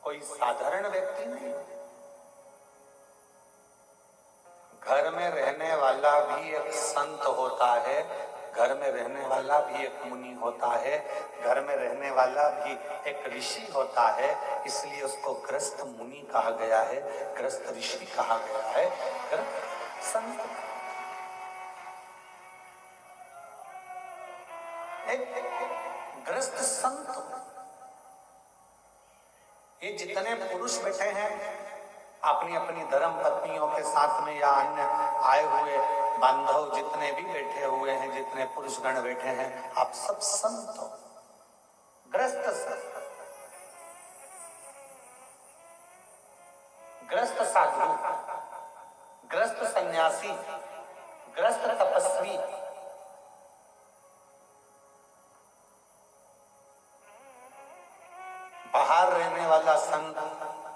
कोई साधारण व्यक्ति नहीं। घर में रहने वाला भी एक संत होता है, घर में रहने वाला भी एक मुनि होता है, घर में रहने वाला भी एक ऋषि होता है। इसलिए उसको ग्रस्त मुनि कहा गया है, ग्रस्त ऋषि कहा गया है, ग्रस्त संत। एक ग्रस्त संत। ये जितने पुरुष बैठे हैं अपनी अपनी धर्म पत्नियों के साथ में या अन्य आए हुए बांधव जितने भी बैठे हुए हैं, जितने पुरुष गण बैठे हैं, आप सब संत हो, ग्रस्त संत, ग्रस्त साधु, ग्रस्त सन्यासी, ग्रस्त तपस्वी। बाहर रहने वाला संत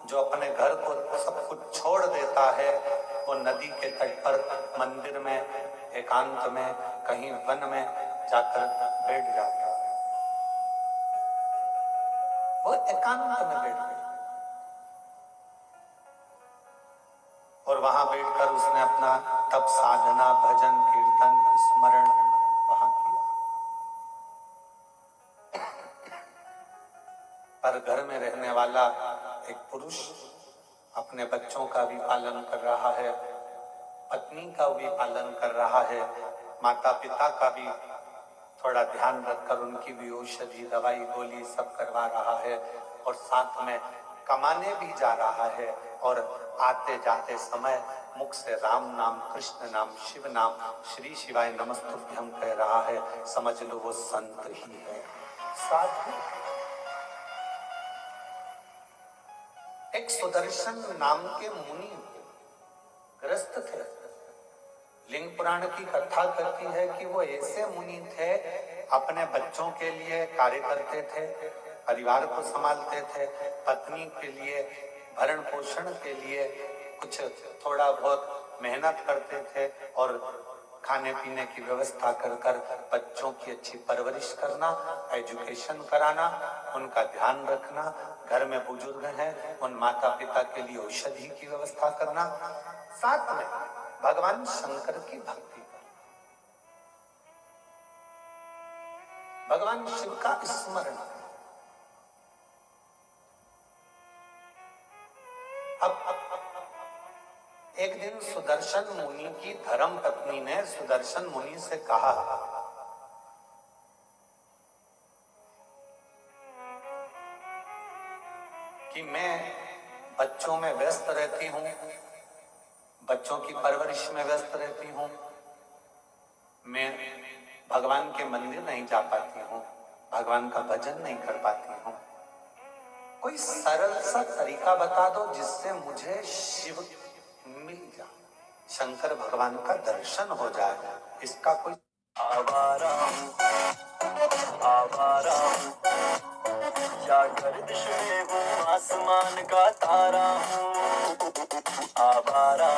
जो अपने घर को सब कुछ छोड़ देता है, वो नदी के तट पर, मंदिर में, एकांत में, कहीं वन में जाकर बैठ जाता है। वो एकांत में बैठ गया और वहां बैठकर उसने अपना तप, साधना, भजन, कीर्तन, स्मरण वहां किया। पर घर में रहने वाला एक पुरुष अपने बच्चों का भी पालन कर रहा है, पत्नी का भी पालन कर रहा है, माता पिता का भी थोड़ा ध्यान रखकर उनकी भी औषधि, दवाई, गोली सब करवा रहा है, और साथ में कमाने भी जा रहा है, और आते जाते समय मुख से राम नाम, कृष्ण नाम, शिव नाम, श्री शिवाय नमस्तुभ्यम कह रहा है। समझ लो वो संत ही है, साधु। एक सुदर्शन नाम के मुनि ग्रस्त थे। लिंग पुराण की कथा कहती है कि वो ऐसे मुनि थे, अपने बच्चों के लिए कार्य करते थे, परिवार को संभालते थे, पत्नी के लिए भरण पोषण के लिए कुछ थोड़ा बहुत मेहनत करते थे, और खाने पीने की व्यवस्था कर बच्चों की अच्छी परवरिश करना, एजुकेशन कराना, उनका ध्यान रखना, घर में बुजुर्ग हैं उन माता पिता के लिए औषधि की व्यवस्था करना, साथ में भगवान शंकर की भक्ति, भगवान शिव का स्मरण। अब एक दिन सुदर्शन मुनि की धर्म पत्नी ने सुदर्शन मुनि से कहा कि मैं बच्चों में व्यस्त रहती हूँ, बच्चों की परवरिश में व्यस्त रहती हूँ, मैं भगवान के मंदिर नहीं जा पाती हूँ, भगवान का भजन नहीं कर पाती हूँ, कोई सरल सा तरीका बता दो जिससे मुझे शिव मिल जाए, शंकर भगवान का दर्शन हो जाए। इसका कोई आवारा क्या गर्दिश में हूँ, आसमान का तारा हूँ, आवारा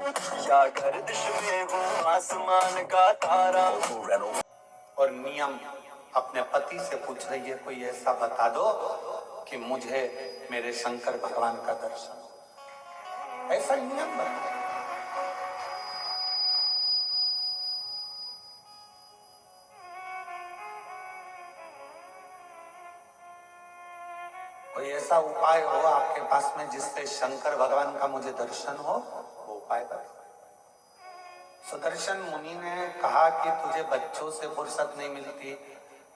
क्या गर्दिश में हूँ, आसमान का तारा हूँ। और नियम अपने पति से पूछ रही है, कोई ऐसा बता दो कि मुझे मेरे शंकर भगवान का दर्शन हो। ऐसा नियम बना। कोई ऐसा उपाय हो आपके पास में जिससे शंकर भगवान का मुझे दर्शन हो, वो उपाय बताओ। सुदर्शन मुनि ने कहा कि तुझे बच्चों से फुर्सत नहीं मिलती,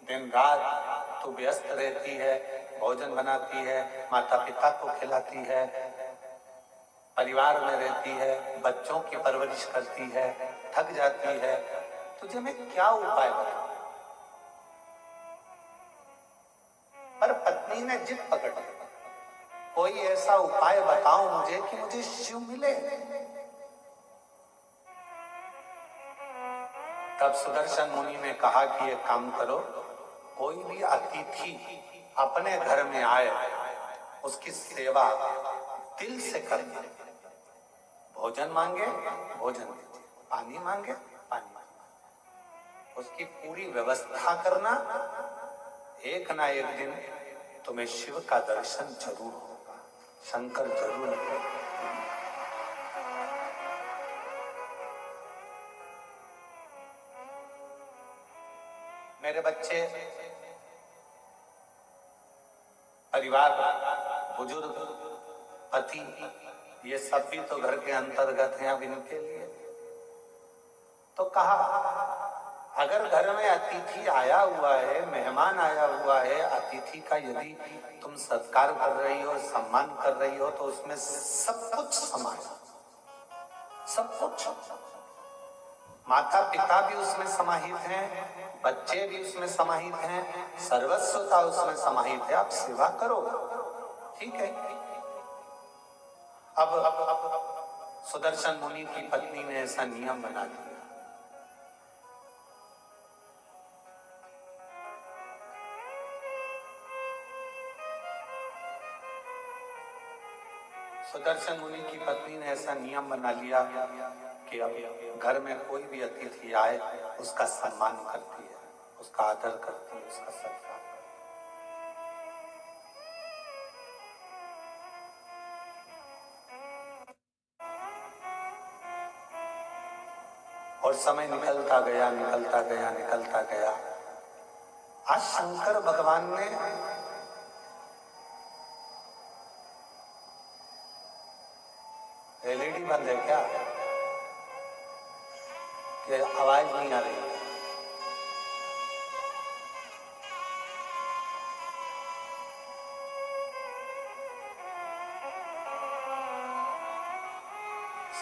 दिन रात तू व्यस्त रहती है, भोजन बनाती है, माता पिता को खिलाती है, परिवार में रहती है, बच्चों की परवरिश करती है, थक जाती है, तुझे मैं क्या उपाय बताऊं। पर पत्नी ने जिद पकड़ ली, कोई ऐसा उपाय बताओ मुझे कि मुझे शिव मिले। तब सुदर्शन मुनि ने कहा कि एक काम करो, कोई भी अतिथि अपने घर में आए, उसकी सेवा दिल से करना, भोजन मांगे भोजन दीजिए, पानी मांगे पानी मांगे, उसकी पूरी व्यवस्था करना। एक ना एक दिन तुम्हें शिव का दर्शन जरूर होगा, शंकर जरूर मिलेगा। मेरे बच्चे, परिवार, बुजुर्ग, पति, ये सब भी तो घर के अंतर्गत हैं। अब इनके लिए तो कहा, अगर घर में अतिथि आया हुआ है, मेहमान आया हुआ है, अतिथि का यदि तुम सत्कार कर रही हो, सम्मान कर रही हो, तो उसमें सब कुछ समाया, सब कुछ। माता पिता भी उसमें समाहित हैं, बच्चे भी उसमें समाहित हैं, सर्वस्वता उसमें समाहित है। आप सेवा करो, ठीक है। अब सुदर्शन मुनि की पत्नी ने ऐसा नियम बना दिया। सुदर्शन मुनि की पत्नी ने ऐसा नियम बना लिया कि अब घर में कोई भी अतिथि आए, उसका सम्मान करती है, उसका आदर करती है, उसका सत्कार। और समय निकलता गया, निकलता गया, निकलता गया। आज शंकर भगवान ने एलईडी बंद है क्या कि आवाज नहीं आ रही?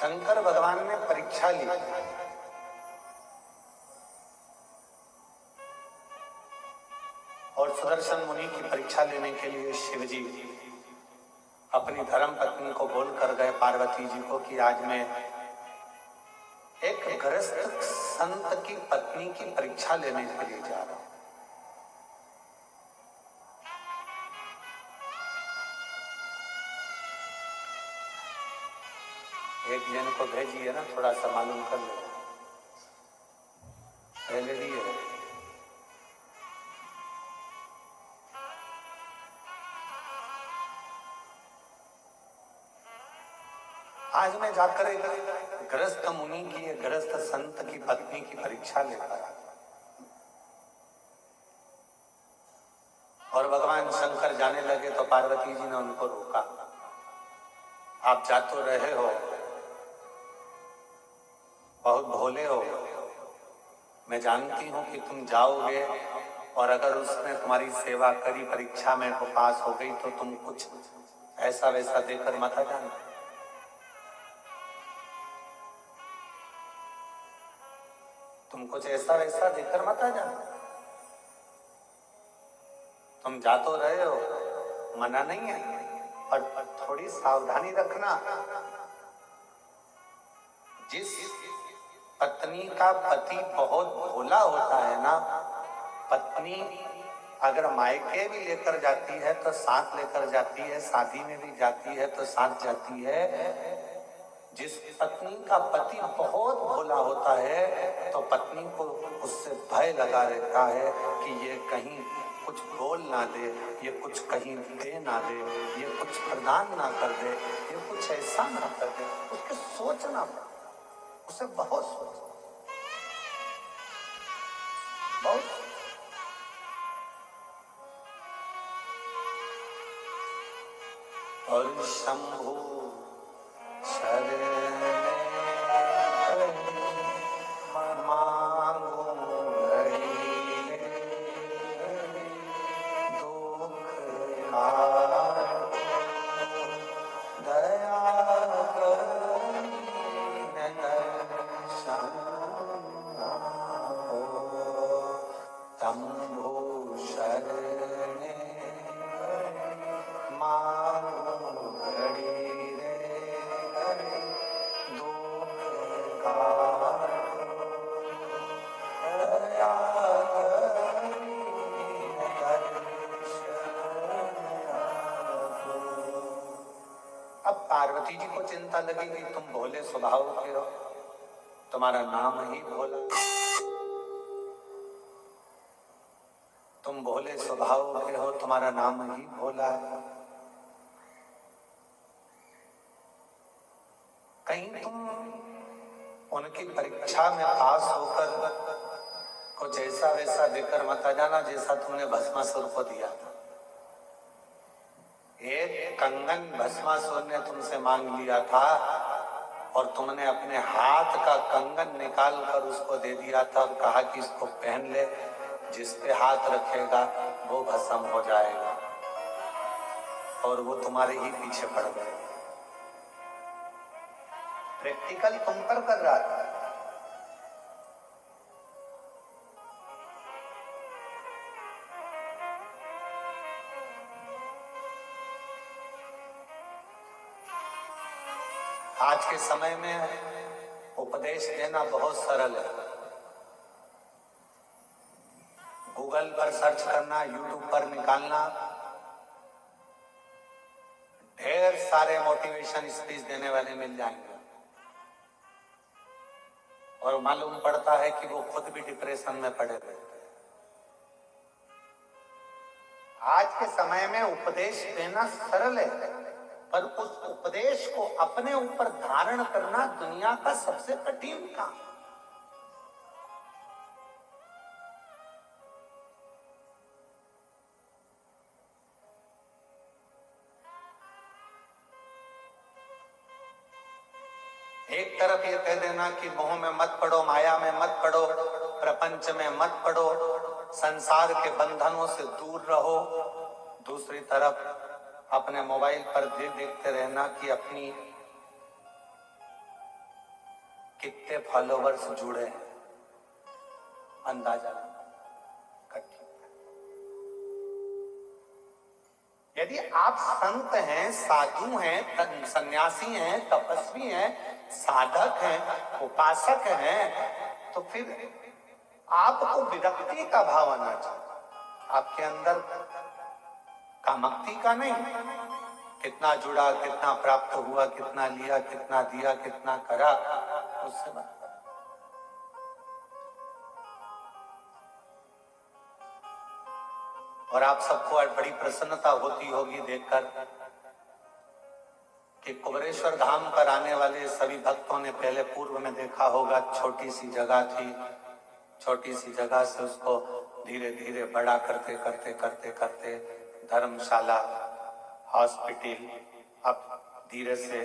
शंकर भगवान ने परीक्षा ली। और सुदर्शन मुनि की परीक्षा लेने के लिए शिव जी अपनी धर्म पत्नी को बोल कर गए, पार्वती जी को, कि आज मैं एक गृहस्थ संत की पत्नी की परीक्षा लेने के लिए जा रहा हूं। एक जन को भेजिए ना, थोड़ा सा मालूम कर लो। एलईडी है। आज मैं जाकर एक गृहस्थ मुनि की, गृहस्थ संत की पत्नी की परीक्षा लेकर, और भगवान शंकर जाने लगे तो पार्वती जी ने उनको रोका। आप जा तो रहे हो, बहुत भोले हो, मैं जानती हूं कि तुम जाओगे, और अगर उसने तुम्हारी सेवा करी, परीक्षा में वो पास हो गई, तो तुम कुछ ऐसा वैसा देकर मत आ जाना। तुम कुछ ऐसा वैसा देकर मत आ जाना। तुम जा तो रहे हो, मना नहीं है, पर थोड़ी सावधानी रखना। जिस पत्नी का पति बहुत भोला होता है ना, पत्नी अगर मायके भी लेकर जाती है तो साथ लेकर जाती है, शादी में भी जाती है तो साथ जाती है। जिस पत्नी का पति बहुत भोला होता है तो पत्नी को उससे भय लगा रहता है कि ये कहीं कुछ बोल ना दे, ये कुछ कहीं दे ना दे, ये कुछ प्रदान ना कर दे, ये कुछ ऐसा ना कर दे। उसके सोचना पड़ता, उसे बहुत सोचना, बहुत। और शंभु शरण मांगो घड़ी दुख दया शंभु शरण मांगो घड़ी अब पार्वती जी को चिंता लगी कि तुम भोले स्वभाव के हो, तुम्हारा नाम ही भोला, तुम भोले स्वभाव के हो, तुम्हारा नाम ही भोला है। कहीं तुम उनकी परीक्षा में पास होकर कुछ ऐसा वैसा देकर मत आ जाना जैसा तुमने भस्मासुर को दिया था। एक कंगन भस्मासुर ने तुमसे मांग लिया था और तुमने अपने हाथ का कंगन निकाल कर उसको दे दिया था और कहा कि इसको पहन ले, जिस पे हाथ रखेगा वो भस्म हो जाएगा, और वो तुम्हारे ही पीछे पड़ गए। प्रैक्टिकल तुम पर कर रहा था। आज के समय में उपदेश देना बहुत सरल है। गूगल पर सर्च करना, यूट्यूब पर निकालना, ढेर सारे मोटिवेशन स्पीच देने वाले मिल जाएंगे, और मालूम पड़ता है कि वो खुद भी डिप्रेशन में पड़े हुए थे। आज के समय में उपदेश देना सरल है, पर उस उपदेश को अपने ऊपर धारण करना दुनिया का सबसे कठिन काम। एक तरफ ये कह देना कि मोह में मत पड़ो, माया में मत पड़ो, प्रपंच में मत पड़ो, संसार के बंधनों से दूर रहो। दूसरी तरफ अपने मोबाइल पर देखते रहना कि अपनी कितने फॉलोवर्स जुड़े हैं, अंदाजा कठिन। यदि आप संत हैं, साधु हैं, सन्यासी हैं, तपस्वी हैं, साधक हैं, उपासक हैं, तो फिर आपको विरक्ति का भाव आना चाहिए। आपके अंदर कामक्ति का नहीं, कितना जुड़ा, कितना प्राप्त हुआ, कितना लिया, कितना दिया, कितना करा, उससे बात। और आप सबको आज बड़ी प्रसन्नता होती होगी देखकर कि कुबेरेश्वर धाम पर आने वाले सभी भक्तों ने पहले पूर्व में देखा होगा, छोटी सी जगह थी, छोटी सी जगह से उसको धीरे धीरे बड़ा करते करते करते करते धर्मशाला, हॉस्पिटल, अब धीरे से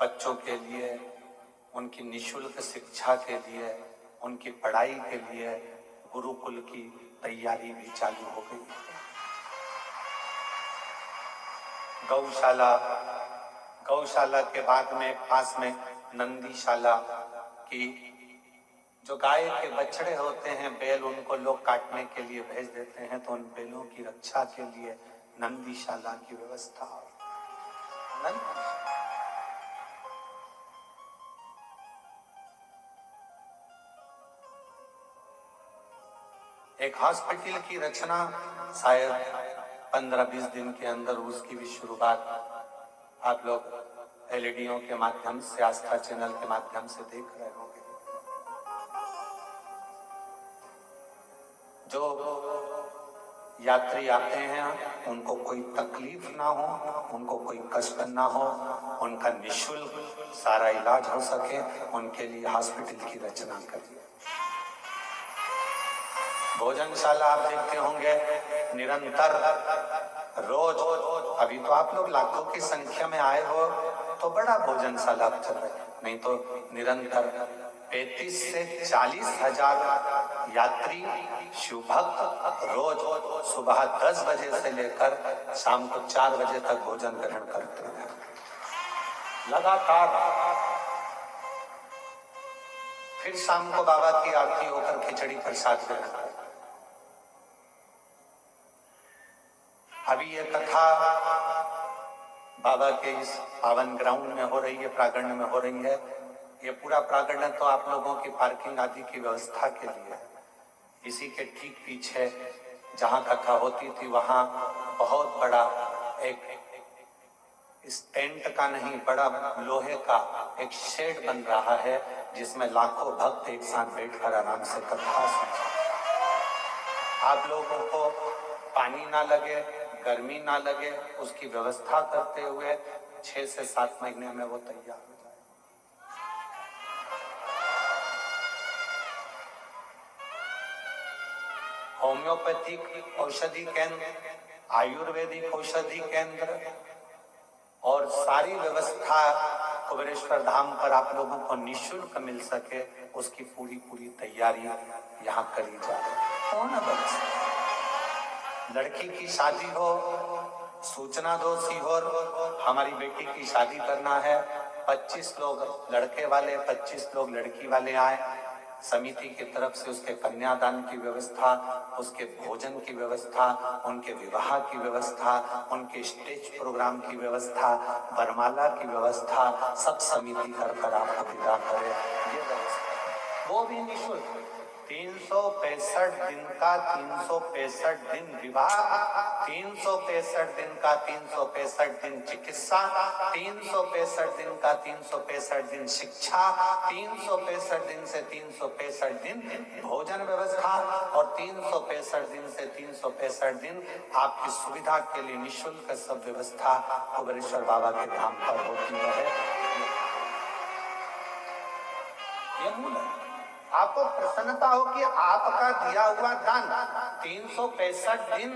बच्चों के लिए, उनकी निःशुल्क शिक्षा के लिए, उनकी पढ़ाई के लिए गुरुकुल की तैयारी भी चालू हो गई। गौशाला के बाद में पास में नंदीशाला की, जो गाय के बछड़े होते हैं, बैल, उनको लोग काटने के लिए भेज देते हैं, तो उन बैलों की रक्षा के लिए नंदीशाला की व्यवस्था। एक हॉस्पिटल की रचना शायद 15-20 दिन के अंदर उसकी भी शुरुआत आप लोग एलईडीओ के माध्यम से, आस्था चैनल के माध्यम से देख रहे होंगे। जो यात्री आते हैं उनको कोई तकलीफ ना हो, उनको कोई कष्ट ना हो, उनका निःशुल्क सारा इलाज हो सके, उनके लिए हॉस्पिटल की रचना करिए। भोजनशाला आप देखते होंगे निरंतर, रोज, अभी तो आप लोग लाखों की संख्या में आए हो तो बड़ा भोजनशाला चल रहा है, नहीं तो निरंतर 35 से 40 हजार यात्री शिव भक्त रोज सुबह 10 बजे से लेकर शाम को 4 बजे तक भोजन ग्रहण करते हैं लगातार। फिर शाम को बाबा की आरती होकर खिचड़ी प्रसाद ग्रहण करते। अभी ये कथा बाबा के इस पावन ग्राउंड में हो रही है, प्रांगण में हो रही है। ये पूरा प्रांगण तो आप लोगों की पार्किंग आदि की व्यवस्था के लिए है। इसी के ठीक पीछे जहां कथा होती थी वहां बहुत बड़ा एक इस टेंट का नहीं, बड़ा लोहे का एक शेड बन रहा है जिसमें लाखों भक्त एक साथ बैठकर आराम से कथा सुनते। आप लोगों को पानी ना लगे, गर्मी ना लगे, उसकी व्यवस्था करते हुए 6 से 7 महीने में वो तैयार हो जाए। होम्योपैथिक औषधि केंद्र, आयुर्वेदिक औषधि केंद्र और सारी व्यवस्था कुबेरेश्वर धाम पर आप लोगों को निःशुल्क मिल सके, उसकी पूरी तैयारी यहाँ करी जाए। कौन है लड़की की शादी हो, सूचना दो सीहोर, हमारी बेटी की शादी करना है, 25 लोग लड़के वाले 25 लोग लड़की वाले आए, समिति की तरफ से उसके कन्यादान की व्यवस्था, उसके भोजन की व्यवस्था, उनके विवाह की व्यवस्था, उनके स्टेज प्रोग्राम की व्यवस्था, वरमाला की व्यवस्था, सब समिति कर आपको विदा करे। ये व्यवस्था वो भी निःशुल्क। 365 दिन का 365 दिन विवाह, 365 दिन का 365 दिन चिकित्सा, 365 दिन का 365 दिन शिक्षा, 365 दिन से 365 दिन भोजन व्यवस्था और 365 दिन से 365 दिन आपकी सुविधा के लिए निःशुल्क सब व्यवस्था कुबेरेश्वर बाबा के धाम पर होती है। ये मूल है। आपको प्रसन्नता हो कि आपका दिया हुआ दान 365 दिन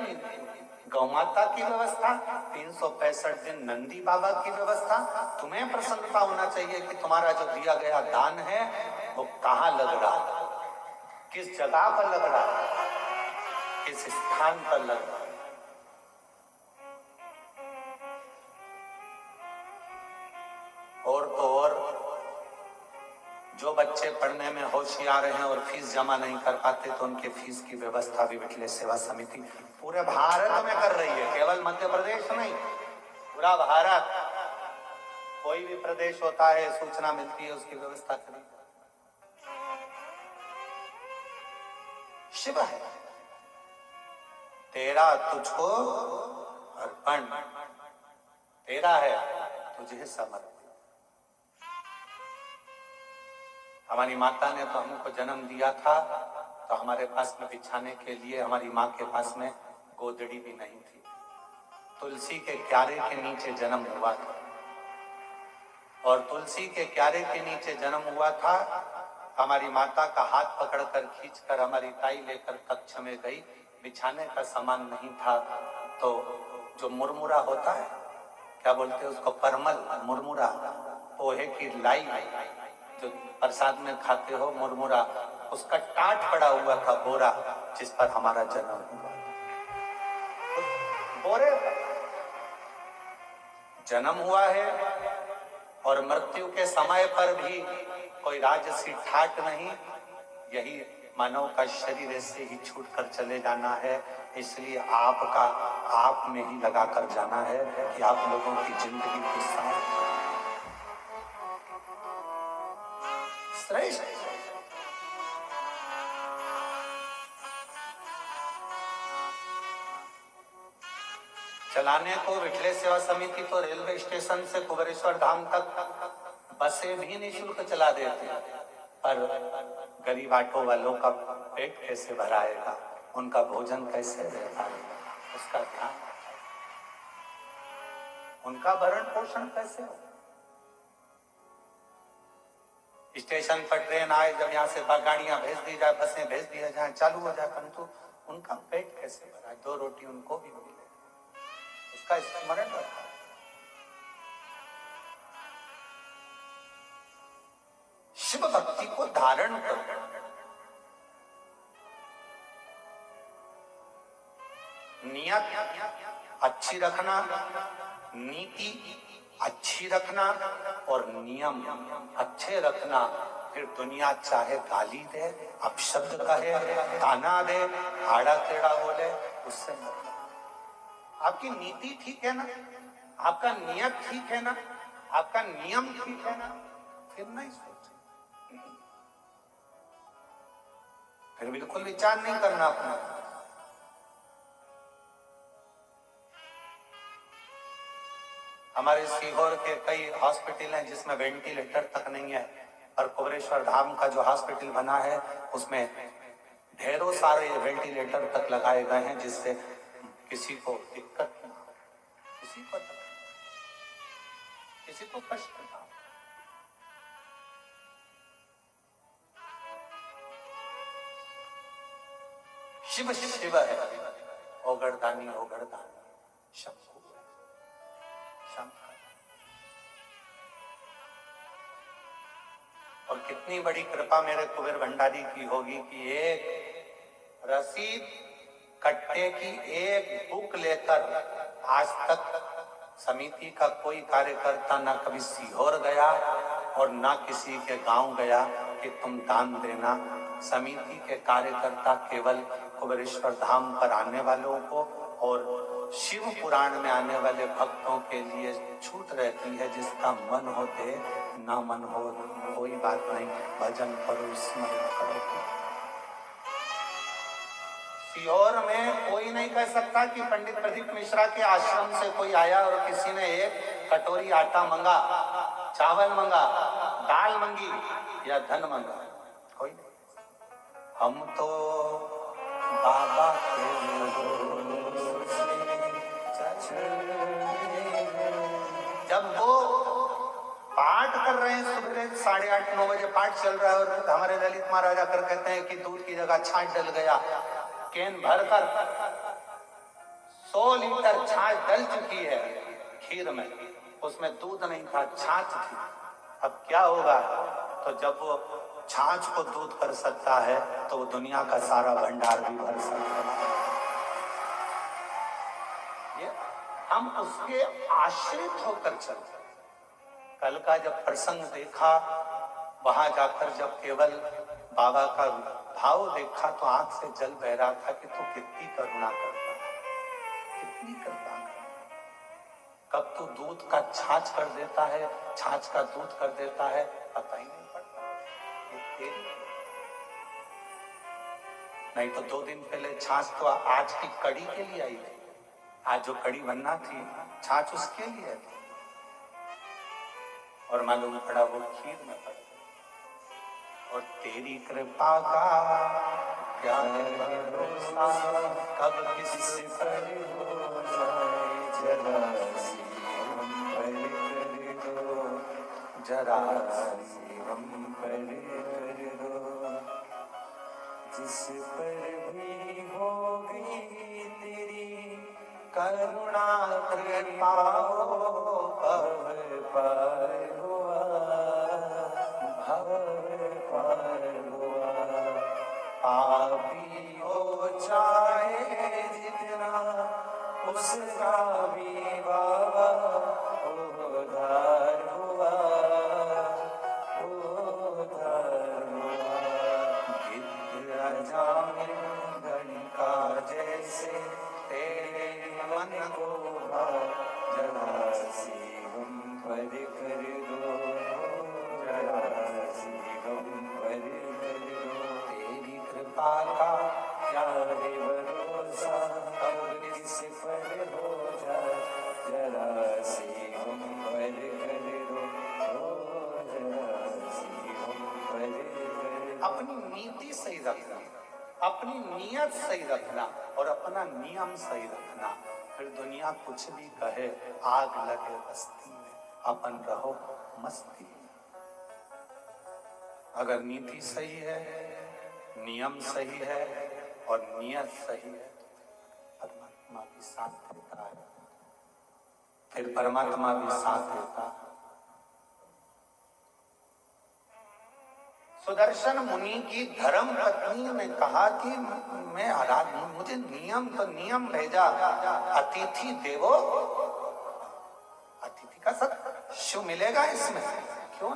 गौ माता की व्यवस्था, 365 दिन नंदी बाबा की व्यवस्था। तुम्हें प्रसन्नता होना चाहिए कि तुम्हारा जो दिया गया दान है वो कहाँ लग रहा है, किस जगह पर लग रहा है, किस स्थान पर लग रहा है। और तो और जो बच्चे पढ़ने में होशियार हैं और फीस जमा नहीं कर पाते तो उनके फीस की व्यवस्था भी विठले सेवा समिति पूरे भारत में कर रही है, केवल मध्य प्रदेश नहीं, पूरा भारत। कोई भी प्रदेश होता है, सूचना मिलती है, उसकी व्यवस्था करी। शिव है तेरा तुझको अर्पण, तेरा है तुझे समर्पण। हमारी माता ने तो हमको जन्म दिया था तो हमारे पास में बिछाने के लिए हमारी माँ के पास में गोदड़ी भी नहीं थी। तुलसी के क्यारे के नीचे जन्म हुआ था और तुलसी के क्यारे के नीचे जन्म हुआ था। हमारी माता का हाथ पकड़कर खींचकर हमारी ताई लेकर कक्ष में गई, बिछाने का सामान नहीं था तो जो मुरमुरा होता है, क्या बोलते हैं उसको, परमल, मुरमुरा, पोहे की लाई जो प्रसाद में खाते हो, मुरमुरा, उसका टाट पड़ा हुआ था बोरा जिस पर हमारा जन्म हुआ। उस बोरे पर जन्म हुआ है और मृत्यु के समय पर भी कोई राजसी ठाट नहीं। यही मानव का शरीर ऐसे ही छूट कर चले जाना है, इसलिए आपका आप में ही लगा कर जाना है कि आप लोगों की जिंदगी के साथ श्रेष्ठ। चलाने को विठले सेवा समिति तो रेलवे स्टेशन से कुबेरेश्वर धाम तक बसें भी निःशुल्क चला देती, पर गरीब ऑटो वालों का पेट कैसे भराएगा, उनका भोजन कैसे रह पाएगा, उसका ध्यान, उनका भरण पोषण कैसे हो। स्टेशन पर ट्रेन आए, जब यहाँ से गाड़ियां भेज दी जाए, बसें भेज दिया जाए, चालू हो जाए, परंतु उनका पेट कैसे भरा, 2 रोटी उनको भी मिले, उसका स्मरण रखा। शिव भक्ति को धारण करो, नियत अच्छी रखना, नीति अच्छी रखना और नियम अच्छे रखना। फिर दुनिया चाहे गाली दे, अपशब्द कहे, ताना दे, आड़ा टेढ़ा बोले, उससे मतलब। आपकी नीति ठीक है ना, आपका नियत ठीक है ना, आपका नियम ठीक है ना, फिर नहीं सोचे, फिर बिल्कुल विचार नहीं करना अपना। हमारे सीहोर के कई हॉस्पिटल हैं जिसमें वेंटिलेटर तक नहीं है, और कुबेरेश्वर धाम का जो हॉस्पिटल बना है उसमें ढेरों सारे वेंटिलेटर तक लगाए गए हैं जिससे किसी को दिक्कत ना हो, किसी को तकलीफ, किसी को कष्ट ना हो। शिव शिव है, ओगरदानी ओगरदानी, शंभु शंकर। और कितनी बड़ी कृपा मेरे कुबेर भंडारी की होगी कि एक रसीद कट्टे की एक बुक लेकर आज तक समिति का कोई कार्यकर्ता ना कभी सीहोर गया और ना किसी के गांव गया कि तुम दान देना। समिति के कार्यकर्ता केवल कुबेरेश्वर धाम पर आने वालों को और शिव पुराण में आने वाले भक्तों के लिए छूट रहती है। जिसका मन हो दे, ना मन हो कोई बात नहीं, भजन करो, स्मरण करो। सीहोर में कोई नहीं कह सकता कि पंडित प्रदीप मिश्रा के आश्रम से कोई आया और किसी ने एक कटोरी आटा मंगा, चावल मंगा, दाल मंगी या धन मंगा, कोई नहीं। हम तो बाबा के जब वो पाठ कर रहे हैं सुबह 8:30-9 बजे पाठ चल रहा है और हमारे ललित महाराज आकर कहते हैं कि दूध की जगह छाछ डल गया। कैन भरकर 100 लीटर छाछ डल चुकी है खीर में, उसमें दूध नहीं था, छाछ थी। अब क्या होगा? तो जब वो छाछ को दूध कर सकता है तो वो दुनिया का सारा भंडार भी भर सकता है। ये हम उसके आश्रित होकर चलते। कल का जब प्रसंग देखा, वहां जाकर जब केवल बाबा का भाव देखा तो आंख से जल बह रहा था कि तू कितनी करुणा करता है, कितनी करुणा करता। कब तू दूध का छाछ कर देता है, छाछ का दूध कर देता है, पता ही नहीं पड़ता। ये तेरी नहीं तो 2 दिन पहले छाछ तो आज की कड़ी के लिए आई थी। आज जो कड़ी बनना थी छाछ उसके लिए थी और मालूम पड़ा वो खीर में पड़ गई। और तेरी कृपा का क्या भरोसा, कब किससे पर हो जाए, जरा सी हम पर कर दो, जरा सी हम पर कर दो। जिस पर भी होगी तेरी करुणा कृपा, भव पार हुआ, भव पार हुआ। पापी हो चाहे जितना, उसका भी बाबा उद्धार हुआ, उद्धार हुआ। गिद्ध जामे गणिका जैसे तेरे मन को जरा सी हम पर कर दो, जरा सी हम पर कर दो। तेरी कृपा का क्या है भरोसा, कब किस पर हो जाए, जरा सी हम पर कर दो, जरा सी हम पर कर दो। अपनी नीति सही रखना, अपनी नियत सही रखना और अपना नियम सही रखना, फिर दुनिया कुछ भी कहे, आग लगे बस्ती में, अपन रहो मस्ती में। अगर नीति सही है, नियम सही है और नियत सही है, परमात्मा भी साथ देता है, फिर परमात्मा भी साथ देता है। सुदर्शन मुनि की धर्म पत्नी ने कहा कि मैं आराध, मुझे नियम तो नियम भेजा, अतिथि देवो, अतिथि का सत शिव मिलेगा इसमें, क्यों?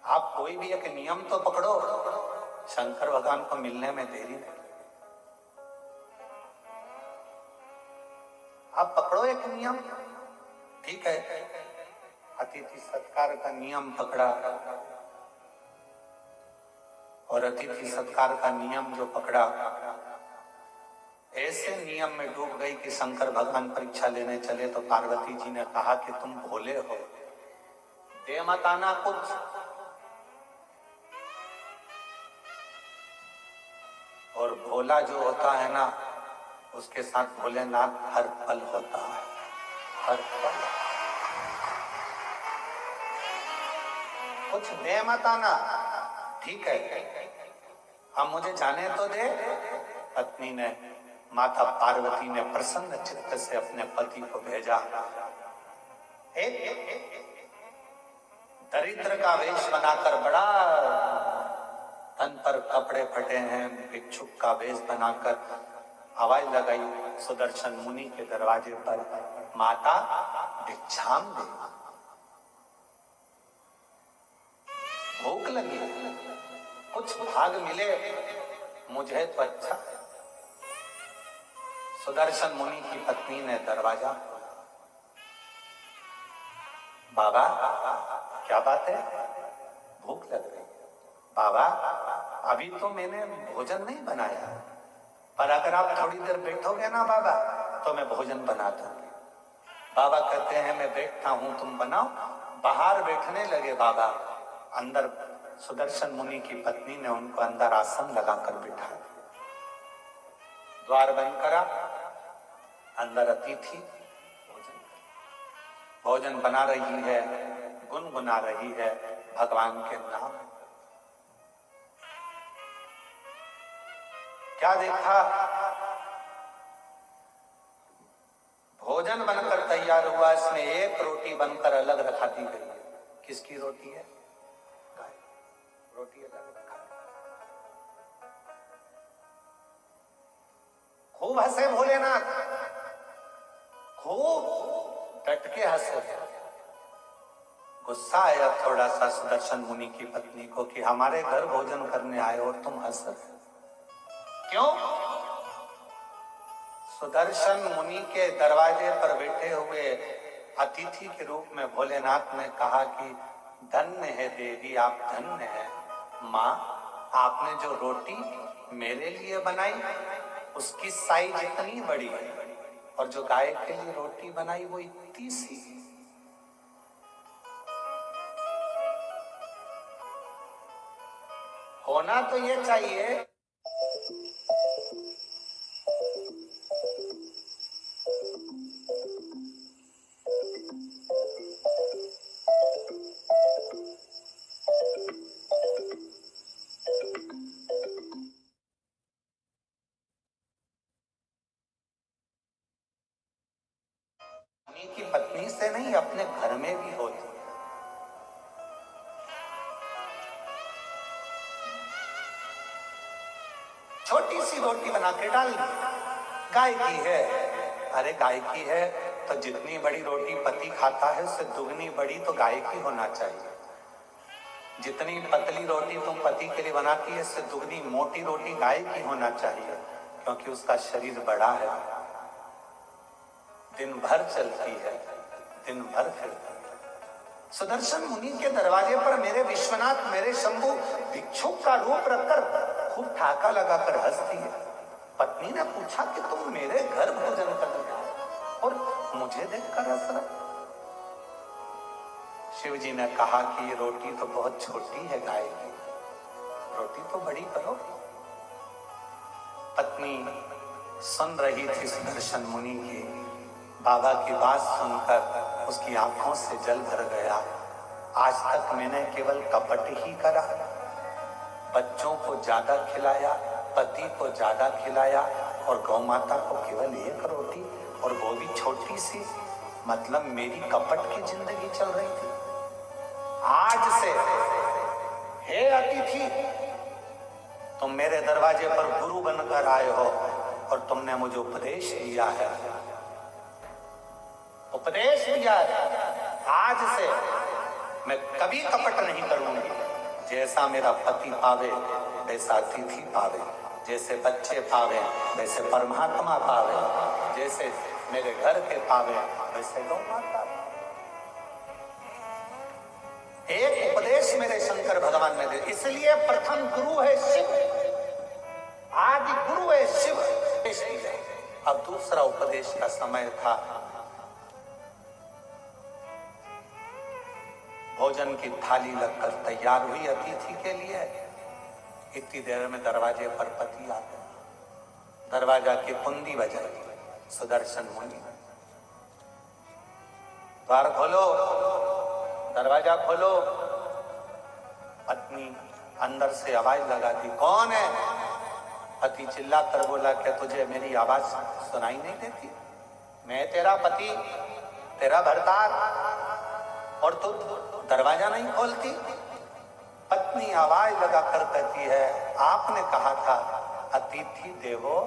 आप कोई भी एक नियम तो पकड़ो, शंकर भगवान को मिलने में देरी नहीं। आप पकड़ो एक नियम, ठीक है, अतिथि सत्कार का नियम पकड़ा और अतिथि सत्कार का नियम जो पकड़ा, ऐसे नियम में डूब गई कि शंकर भगवान परीक्षा लेने चले तो पार्वती जी ने कहा कि तुम भोले हो, दे मत आना कुछ। और भोला जो होता है ना, उसके साथ भोलेनाथ हर पल होता है, हर पल। कुछ दे मत आना, ठीक है, हम मुझे जाने तो दे। पत्नी ने, माता पार्वती ने प्रसन्न चित्त से अपने पति को भेजा। एक दरिद्र का वेश बनाकर, बड़ा तन पर कपड़े फटे हैं, भिक्षुक का वेश बनाकर आवाज लगाई सुदर्शन मुनि के दरवाजे पर, माता भिक्षाम दे, भूख लगी, कुछ भाग मिले मुझे तो अच्छा। सुदर्शन मुनि की पत्नी ने दरवाजा, बाबा क्या बात है, भूख लग रही है। बाबा अभी तो मैंने भोजन नहीं बनाया, पर अगर आप थोड़ी देर बैठोगे ना बाबा तो मैं भोजन बना दूंगी। बाबा कहते हैं मैं बैठता हूं, तुम बनाओ। बाहर बैठने लगे बाबा। अंदर सुदर्शन मुनि की पत्नी ने उनको अंदर आसन लगाकर बिठाया, द्वार बंद करा, अंदर अतिथि भोजन बना रही है, गुनगुना रही है भगवान के नाम। क्या देखा, भोजन बनकर तैयार हुआ, इसमें एक रोटी बनकर अलग रखा दी गई है। किसकी रोटी है? गाय। रोटी अलग रखा। खूब हंसे भोलेनाथ, खूब डट के हंसे। गुस्सा आया थोड़ा सा सुदर्शन मुनि की पत्नी को कि हमारे घर भोजन करने आए और तुम हंस रहे, क्यों? सुदर्शन मुनि के दरवाजे पर बैठे हुए अतिथि के रूप में भोलेनाथ ने कहा कि धन्य है देवी, आप धन्य है। माँ, आपने जो रोटी मेरे लिए बनाई उसकी साइज इतनी बड़ी है, और जो गाय के लिए रोटी बनाई वो इतनी सी। होना तो ये चाहिए की पत्नी से नहीं, अपने घर में भी होती। छोटी सी रोटी बना के डाल दी, गाय की है। अरे गाय की है तो जितनी बड़ी रोटी पति खाता है उससे दुगनी बड़ी तो गाय की होना चाहिए। जितनी पतली रोटी तुम पति के लिए बनाती है उससे दुगनी मोटी रोटी गाय की होना चाहिए, क्योंकि उसका शरीर बड़ा है, दिन भर चलती है, दिन भर फिरती है। सुदर्शन मुनि के दरवाजे पर मेरे विश्वनाथ, मेरे शंभु भिक्षुक का रूप रखकर खूब ठाका लगाकर हंसती है। पत्नी ने पूछा कि तुम मेरे घर भोजन करने आए और मुझे देखकर हंस रहे? शिव जी ने कहा कि ये रोटी तो बहुत छोटी है गाय की, रोटी तो बड़ी करो। पत्नी सुन रही थी सुदर्शन मुनि की, बाबा की बात सुनकर उसकी आंखों से जल भर गया। आज तक मैंने केवल कपट ही करा, बच्चों को ज्यादा खिलाया, पति को ज्यादा खिलाया, और गौ माता को केवल एक रोटी, और वो भी छोटी सी। मतलब मेरी कपट की जिंदगी चल रही थी। आज से हे अतिथि, तुम मेरे दरवाजे पर गुरु बनकर आए हो और तुमने मुझे उपदेश दिया है, उपदेश दिया है। आज से मैं कभी कपट नहीं करूंगी। जैसा मेरा पति पावे वैसा अतिथि पावे, जैसे बच्चे पावे वैसे परमात्मा पावे, जैसे मेरे घर के पावे वैसे गौ माता। एक उपदेश मेरे शंकर भगवान ने दिया, इसलिए प्रथम गुरु है शिव, आदि गुरु है शिव। अब दूसरा उपदेश का समय था। भोजन की थाली लगकर तैयार हुई अतिथि के लिए। इतनी देर में दरवाजे पर पति आ गए। दरवाजा की कुंडी बजाई। सुदर्शन मुनि, द्वार खोलो, दरवाजा खोलो। पत्नी अंदर से आवाज लगा दी, कौन है? पति चिल्ला कर बोला, क्या तुझे मेरी आवाज सुनाई नहीं देती? मैं तेरा पति, तेरा भरतार, और तू दरवाजा नहीं खोलती? पत्नी आवाज लगाकर कहती है, आपने कहा था अतिथि देवो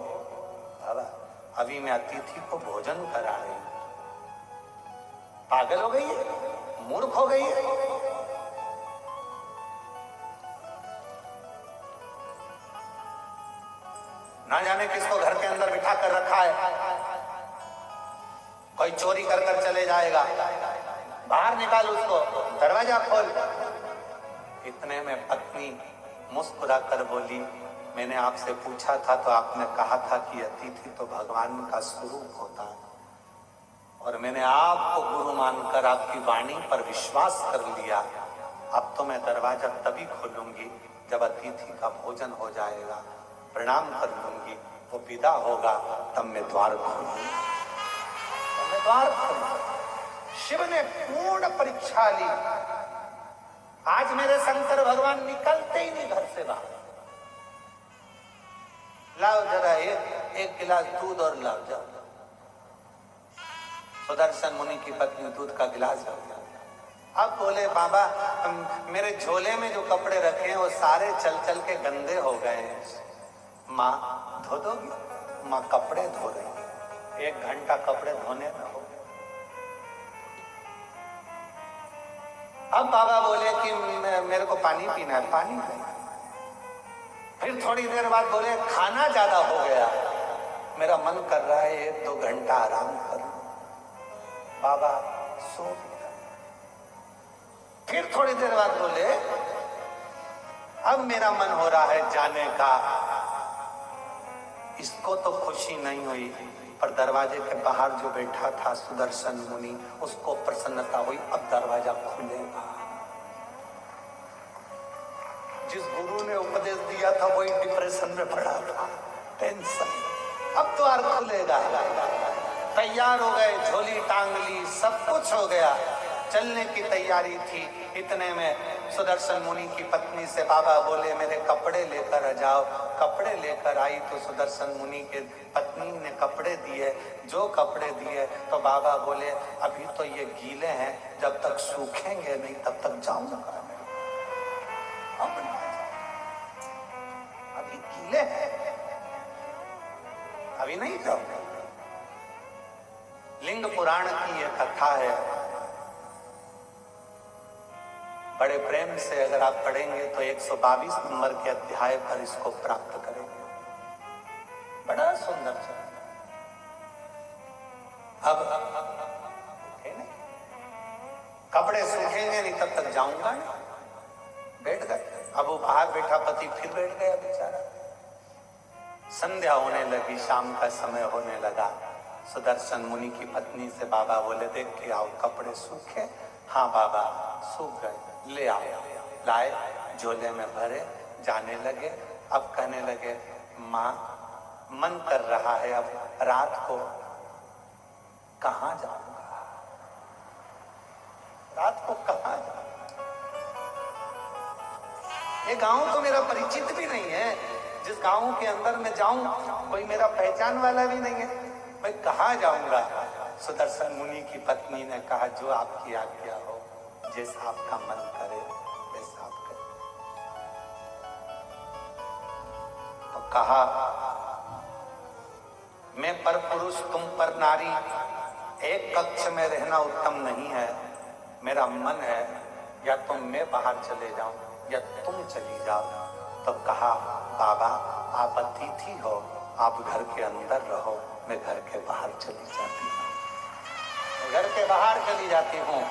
भव, अभी मैं अतिथि को भोजन करा रही हूं। पागल हो गई है, मूर्ख हो गई है। ना जाने किसको घर के अंदर बिठा कर रखा है, कोई चोरी कर कर चले जाएगा, बाहर निकाल उसको, दरवाजा खोल। इतने में पत्नी मुस्कुरा कर बोली, मैंने आपसे पूछा था तो आपने कहा था कि अतिथि तो भगवान का स्वरूप होता है, और मैंने आपको गुरु मानकर आपकी वाणी पर विश्वास कर लिया। अब तो मैं दरवाजा तभी खोलूंगी जब अतिथि का भोजन हो जाएगा, प्रणाम कर लूंगी, वो विदा होगा, तब मैं द्वार खोलूंगी। द्वार खोलूंगा। शिव ने पूर्ण परीक्षा ली। आज मेरे शंकर भगवान निकलते ही नहीं घर से बाहर। लाओ जरा एक गिलास दूध और लाओ जाओ। सुदर्शन मुनि की पत्नी दूध का गिलास ले गया। अब बोले, बाबा मेरे झोले में जो कपड़े रखे हैं वो सारे चल चल के गंदे हो गए हैं। माँ धो दोगी? माँ कपड़े धो रही, 1 घंटा कपड़े धोने में हो। अब बाबा बोले कि मेरे को पानी पीना है, पानी नहीं। फिर थोड़ी देर बाद बोले, खाना ज्यादा हो गया, मेरा मन कर रहा है 1-2 घंटा आराम करूं। बाबा सो गया। फिर थोड़ी देर बाद बोले, अब मेरा मन हो रहा है जाने का। इसको तो खुशी नहीं हुई, पर दरवाजे के बाहर जो बैठा था सुदर्शन मुनि, उसको प्रसन्नता हुई, अब दरवाजा खुलेगा। जिस गुरु ने उपदेश दिया था वही डिप्रेशन में पड़ा था, टेंशन। अब द्वार खुलेगा। तैयार हो गए, झोली टांग ली, सब कुछ हो गया, चलने की तैयारी थी। इतने में सुदर्शन मुनि की पत्नी से बाबा बोले, मेरे कपड़े लेकर आ जाओ। कपड़े लेकर आई तो सुदर्शन मुनि के पत्नी ने कपड़े दिए। जो कपड़े दिए तो बाबा बोले, अभी तो ये गीले हैं, जब तक सूखेंगे नहीं तब तक जाऊंगा। अभी गीले हैं, अभी नहीं जाऊंगा। लिंग पुराण की यह कथा है, बड़े प्रेम से अगर आप पढ़ेंगे तो 122 नंबर के अध्याय पर इसको प्राप्त करेंगे। बड़ा सुंदर है। अब कपड़े सूखेंगे नहीं तब तक जाऊंगा नहीं। बैठ गए। अब वो बाहर बैठा पति फिर बैठ गया बेचारा। संध्या होने लगी, शाम का समय होने लगा। सुदर्शन मुनि की पत्नी से बाबा बोले, देख के आओ कपड़े सूखे? हाँ बाबा सूख गए, ले आओ। लाए, झोले में भरे, जाने लगे। अब कहने लगे, माँ मन कर रहा है अब रात को कहाँ जाऊंगा, रात को कहाँ जाऊंगा। ये गांव तो मेरा परिचित भी नहीं है, जिस गांव के अंदर मैं जाऊं कोई मेरा पहचान वाला भी नहीं है, मैं कहाँ जाऊंगा। सुदर्शन मुनि की पत्नी ने कहा, जो आपकी आज्ञा हो, जैसा आपका मन करे वैसा आप करें। तो कहा, मैं पर पुरुष तुम पर नारी, एक कक्ष में रहना उत्तम नहीं है। मेरा मन है या तो मैं बाहर चले जाऊं या तुम चली जाओ। तो कहा, बाबा आप अतिथि हो, आप घर के अंदर रहो, मैं घर के बाहर चली जाती हूँ। घर के बाहर चली जाती हूँ।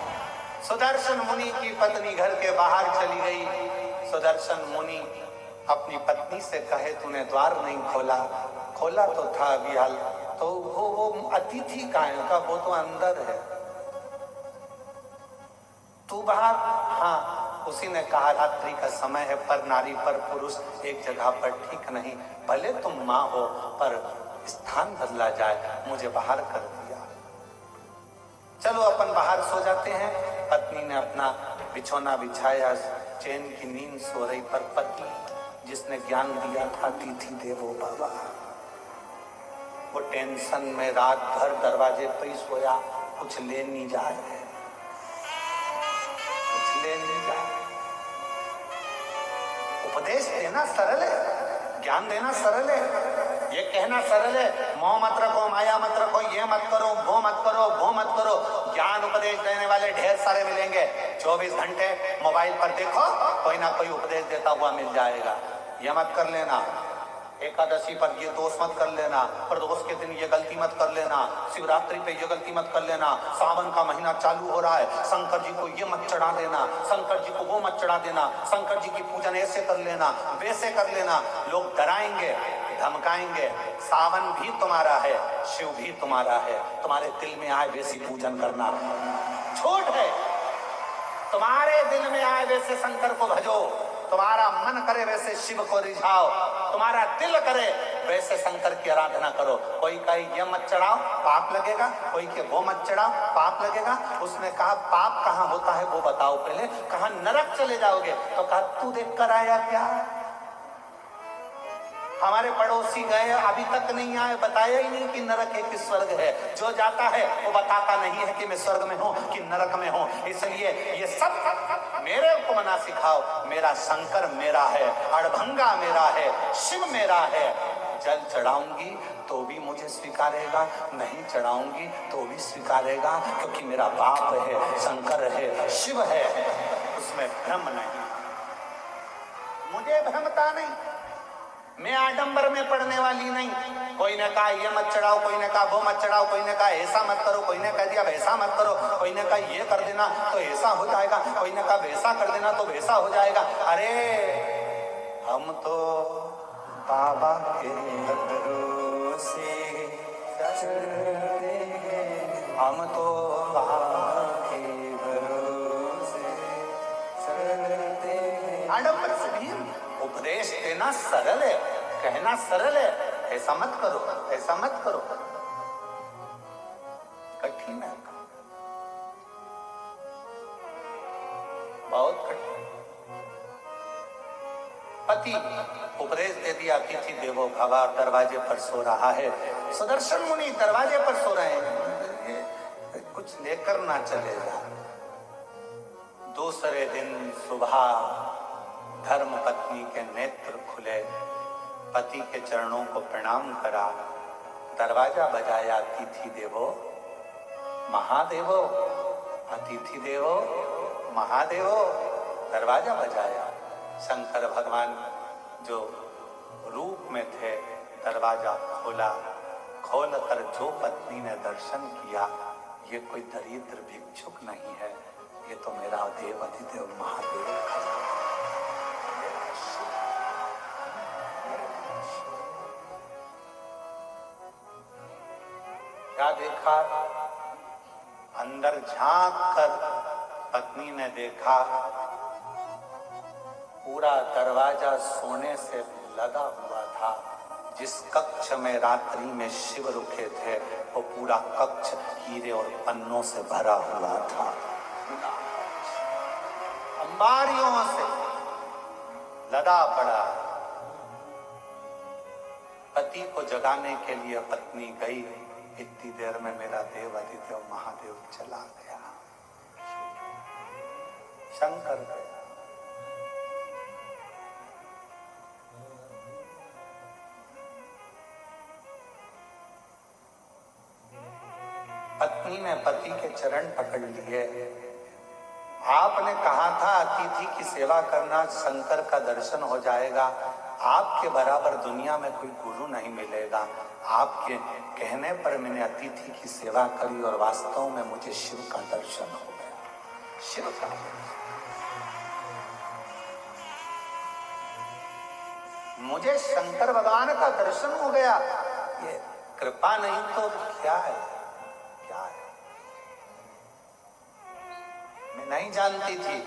सुदर्शन मुनि की पत्नी घर के बाहर चली गई। सुदर्शन मुनि अपनी पत्नी से कहे, तूने द्वार नहीं खोला? खोला तो था अभी हाल। तो वो अतिथि का है, का वो तो अंदर है, तू बाहर? हाँ। उसी ने कहा, रात्रि का समय है, पर नारी पर पुरुष एक जगह पर ठीक नहीं। भले तुम माँ हो, पर स्थान बदला जाए, मुझे बाहर कर दिया। चलो अपन बाहर सो जाते हैं। पत्नी ने अपना बिछौना बिछाया, चैन की नींद सो रही, पर पति जिसने ज्ञान दिया था अतिथि देवो बाबा, वो टेंशन में रात भर दरवाजे पे ही सोया, कुछ ले नहीं जाए, कुछ ले नहीं जाए। उपदेश देना सरल है, ज्ञान देना सरल है, ये कहना सरल है, मोह मत रखो, माया मत रखो, ये मत करो, वो मत करो, वो मत करो। ज्ञान उपदेश देने वाले ढेर सारे मिलेंगे। 24 घंटे मोबाइल पर देखो, कोई ना कोई उपदेश देता हुआ मिल जाएगा। ये मत कर लेना, एकादशी पर ये दोष मत कर लेना, प्रदोष के दिन ये गलती मत कर लेना, शिवरात्रि पे ये गलती मत कर लेना, सावन का महीना चालू हो रहा है, शंकर जी को ये मत चढ़ा देना, शंकर जी को वो मत चढ़ा देना, शंकर जी की पूजन ऐसे कर लेना, वैसे कर लेना। लोग डराएंगे, धमकाएंगे। सावन भी तुम्हारा है, शिव भी तुम्हारा है, तुम्हारे दिल में आए वैसी पूजन करना छोट है। तुम्हारे दिल में आए वैसे शंकर को भजो, तुम्हारा मन करे वैसे शिव को रिझाओ, तुम्हारा दिल करे वैसे शंकर की आराधना करो। कोई कहे ये मत चढ़ाओ, पाप लगेगा, कोई के वो मत चढ़ाओ, पाप लगेगा। उसने कहा पाप कहाँ होता है वो बताओ पहले। कहा नरक चले जाओगे, तो कहा तू देख कर आया क्या? हमारे पड़ोसी गए, अभी तक नहीं आए, बताया ही नहीं कि नरक है कि स्वर्ग है। जो जाता है वो बताता नहीं है कि मैं स्वर्ग में हूँ कि नरक में हूँ। इसलिए ये सब मेरे को मना सिखाओ। मेरा शंकर मेरा है, अड़भंगा मेरा है, शिव मेरा है। जल चढ़ाऊंगी तो भी मुझे स्वीकारेगा, नहीं चढ़ाऊंगी तो भी स्वीकारेगा, क्योंकि मेरा बाप है, शंकर है, शिव है, उसमें भ्रम नहीं, मुझे भ्रमता नहीं। मैं आडंबर में पड़ने वाली नहीं। कोई ने कहा ये मत चढ़ाओ, कोई ने कहा वो मत चढ़ाओ, कोई ने कहा ऐसा मत करो, कोई ने कह दिया वैसा मत करो, कोई ने कहा ये कर देना तो ऐसा हो जाएगा, कोई ने कहा वैसा कर देना तो वैसा हो जाएगा। अरे हम तो बाबा के भरोसे चलते हैं, हम तो बाबा के भरोसे चलते हैं। आडंबर से भी उपदेश देना सरल है, कहना सरल है, ऐसा मत करो, ऐसा मत करो, कठिन है, बहुत कठिन। पति उपदेश दे दिया, अतिथि देवो भव, दरवाजे पर सो रहा है। सुदर्शन मुनि दरवाजे पर सो रहे हैं, कुछ लेकर ना चले जा। दूसरे दिन सुबह धर्म पत्नी के नेत्र खुले, पति के चरणों को प्रणाम करा, दरवाजा बजाया, अतिथि देवो महादेवो, अतिथि देवो महादेवो, दरवाजा बजाया। शंकर भगवान जो रूप में थे, दरवाजा खोला, खोलकर जो पत्नी ने दर्शन किया, ये कोई दरिद्र भिक्षुक नहीं है, ये तो मेरा देव अधिदेव महादेव खजाना। क्या देखा? अंदर झांक कर पत्नी ने देखा, पूरा दरवाजा सोने से लगा हुआ था। जिस कक्ष में रात्रि में शिव रुके थे, वो पूरा कक्ष हीरे और पन्नों से भरा हुआ था, अंबारियों से लदा पड़ा। पति को जगाने के लिए पत्नी गई, इतनी देर में मेरा देव अधिदेव महादेव चला गया, शंकर गया। पत्नी ने पति के चरण पकड़ लिए। आपने कहा था अतिथि की सेवा करना, शंकर का दर्शन हो जाएगा। आपके बराबर दुनिया में कोई गुरु नहीं मिलेगा। आपके कहने पर मैंने अतिथि की सेवा करी और वास्तव में मुझे शिव का दर्शन हो गया। शिव का मुझे शंकर भगवान का दर्शन हो गया। ये कृपा नहीं तो क्या है? क्या है? मैं नहीं जानती थी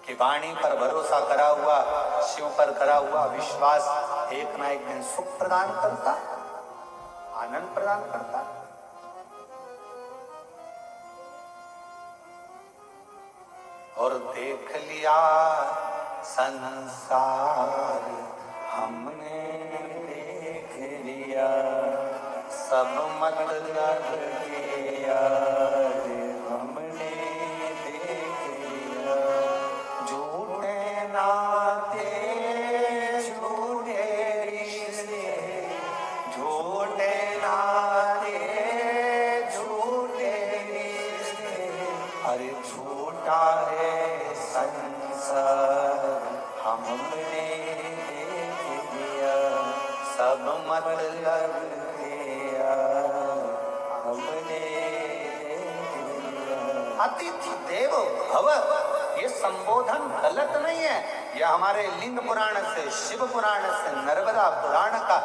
कि वाणी पर भरोसा करा हुआ, शिव पर करा हुआ विश्वास एक ना एक दिन सुख प्रदान करता। आनंद प्रदान करता है। और देख लिया संसार हमने, देख लिया सब मतलब किया हमने, देख लिया झूठे नाते झूठे रिश्ते, झूठे नाते झूठे रिश्ते, अरे झूठा है संसार हमने, देख लिया सब मतलब किया हमने, देख लिया। अतिथि देवो भव, ये संबोधन गलत नहीं है। यह हमारे लिंग पुराण से, शिव पुराण से, नर्मदा पुराण का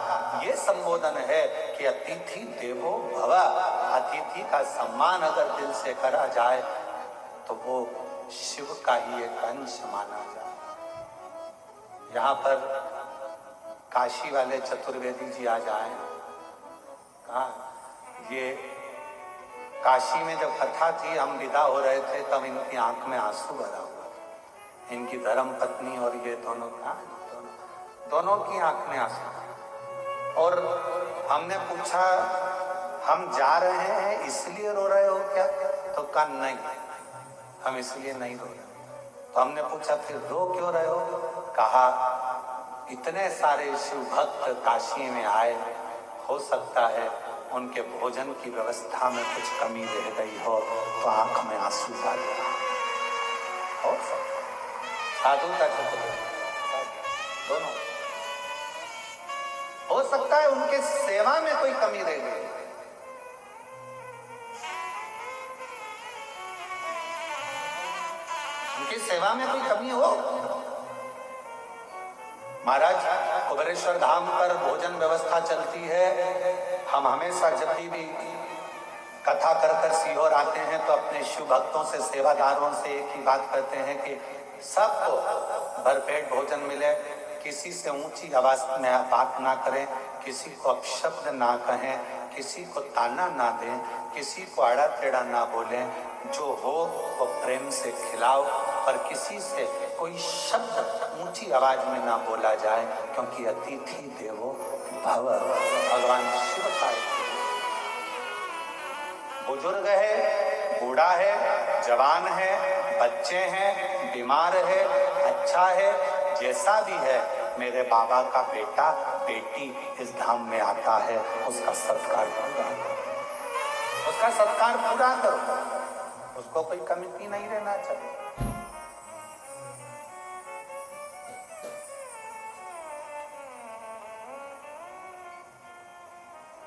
ये संबोधन है कि अतिथि देवो भव। अतिथि का सम्मान अगर दिल से करा जाए तो वो शिव का ही एक अंश माना जाए। यहाँ पर काशी वाले चतुर्वेदी जी आज आए। कहा ये काशी में जब कथा थी, हम विदा हो रहे थे, तब इनकी आंख में आंसू भरा हुआ था। इनकी धर्म पत्नी और ये दोनों का दोनों की आंख में आंसू। और हमने पूछा हम जा रहे हैं इसलिए रो रहे हो क्या? तो कहा नहीं, हम इसलिए नहीं रो रहे। तो हमने पूछा फिर रो क्यों रहे हो? कहा इतने सारे शिव भक्त काशी में आए, हो सकता है उनके भोजन की व्यवस्था में कुछ कमी रह गई हो तो आंख में आंसू आ गया हो सकता। साधुता दोनों हो सकता है उनके सेवा में कोई कमी रह गई। उनकी सेवा में कोई कमी हो। महाराज कुबेरेश्वर धाम पर भोजन व्यवस्था चलती है। हम हमेशा जब भी कथा कर कर सीहोर आते हैं तो अपने शिव भक्तों से, सेवादारों से एक ही बात करते हैं कि सबको भरपेट भोजन मिले, किसी से ऊंची आवाज में बात ना करें, किसी को अपशब्द ना कहें, किसी को ताना ना दें, किसी को आड़ा टेढ़ा ना बोलें, जो हो वो प्रेम से खिलाओ, पर किसी से कोई शब्द ऊंची आवाज में ना बोला जाए, क्योंकि अतिथि देवो भव, भगवान शिव का बुजुर्ग है, बूढ़ा है, जवान है, बच्चे हैं, बीमार है, अच्छा है, जैसा भी है, मेरे बाबा का बेटा बेटी इस धाम में आता है, उसका सत्कार पूरा करो, उसका सत्कार पूरा करो, उसको कोई कमी नहीं रहना चाहिए।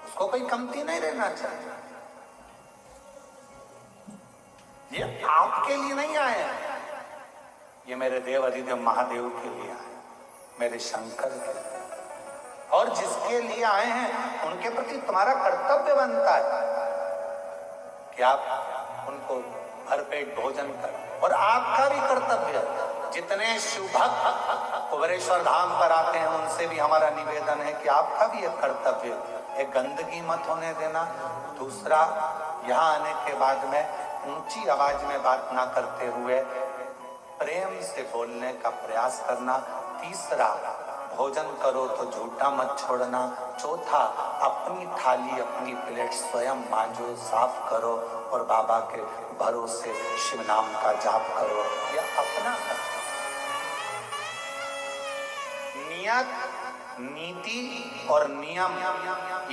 उसको कोई कमती नहीं रहना चाहिए। ये आपके लिए नहीं आए हैं, ये मेरे देव अधिदेव महादेव के लिए आए, मेरे शंकर के लिए। और जिसके लिए आए हैं उनके प्रति तुम्हारा कर्तव्य बनता है कि आप उनको भरपेट भोजन करो। और आपका भी कर्तव्य, जितने शिव भक्त कुबेरेश्वर धाम पर आते हैं उनसे भी हमारा निवेदन है कि आपका भी एक कर्तव्य, एक गंदगी मत होने देना। दूसरा, यहाँ आने के बाद में ऊंची आवाज में बात ना करते हुए प्रेम से बोलने का प्रयास करना। तीसरा, भोजन करो तो झूठा मत छोड़ना। चौथा, अपनी थाली अपनी प्लेट स्वयं मांजो, साफ करो और बाबा के भरोसे शिव नाम का जाप करो। यह अपना नियत, नीति और नियम,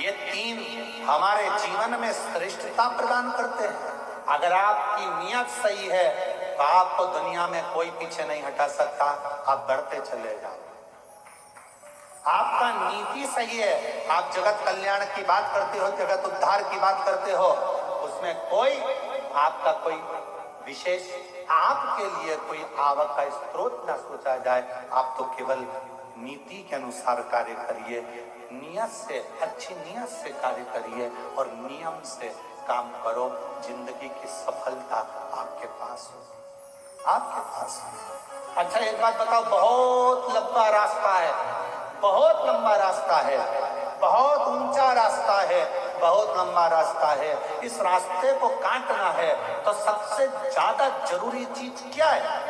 ये तीन हमारे जीवन में श्रेष्ठता प्रदान करते हैं। अगर आपकी नियत सही है तो आपको दुनिया में कोई पीछे नहीं हटा सकता, आप बढ़ते चले जाओ। आपका नीति सही है, आप जगत कल्याण की बात करते हो, जगत उद्धार की बात करते हो, उसमें कोई आपका कोई विशेष आपके लिए कोई आवक का स्रोत ना सोचा जाए। आप तो केवल नीति के अनुसार कार्य करिए, नियत से, अच्छी नियत से कार्य करिए और नियम से काम करो। जिंदगी की सफलता आपके पास हो, आपके पास हो। अच्छा एक बात बताओ, बहुत लंबा रास्ता है, बहुत लंबा रास्ता है, बहुत ऊंचा रास्ता है, बहुत लंबा रास्ता है, इस रास्ते को काटना है तो सबसे ज्यादा जरूरी चीज क्या है?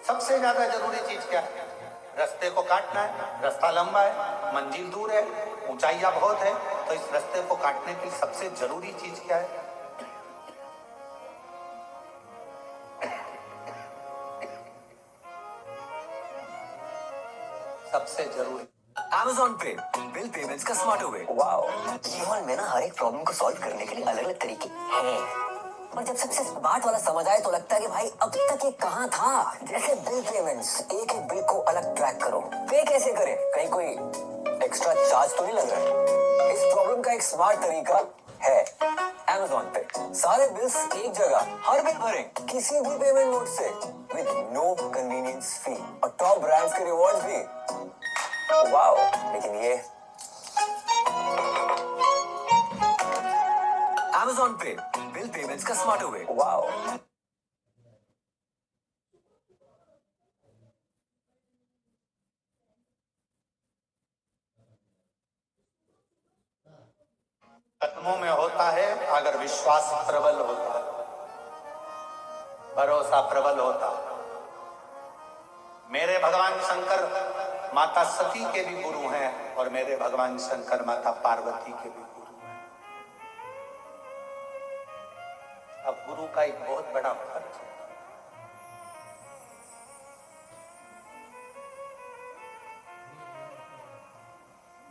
सबसे ज्यादा जरूरी चीज क्या है? रास्ते को काटना है। रास्ता लंबा है, मंजिल दूर है, ऊंचाइयां बहुत है, तो इस रास्ते को काटने की सबसे जरूरी चीज क्या है? सबसे जरूरी Amazon पे बिल पेमेंट्स का स्मार्टर वे। वाओ, जीवन में ना हर एक प्रॉब्लम को सॉल्व करने के लिए अलग अलग तरीके हैं, पर जब सबसे स्मार्ट वाला समझ आए तो लगता है कि भाई अब तक ये कहाँ था। जैसे बिल पेमेंट्स, एक एक बिल को अलग ट्रैक करो, पे कैसे करें, कहीं कोई एक्स्ट्रा चार्ज तो नहीं लग रहा है। इस प्रॉब्लम का एक स्मार्ट तरीका है Amazon पे। सारे बिल्स एक जगह, हर बिल भरें किसी भी पेमेंट मोड से विद नो कन्वीनियंस फी, और टॉप ब्रांड्स के रिवॉर्ड्स भी। वाओ, लेकिन ये Amazon पे बिल पेमेंट्स का स्मार्टर वे। वाओ, कदमों में होता है अगर विश्वास प्रबल होता है, भरोसा प्रबल होता है। मेरे भगवान शंकर माता सती के भी गुरु हैं और मेरे भगवान शंकर माता पार्वती के भी गुरु हैं। अब गुरु का एक बहुत बड़ा फर्ज है।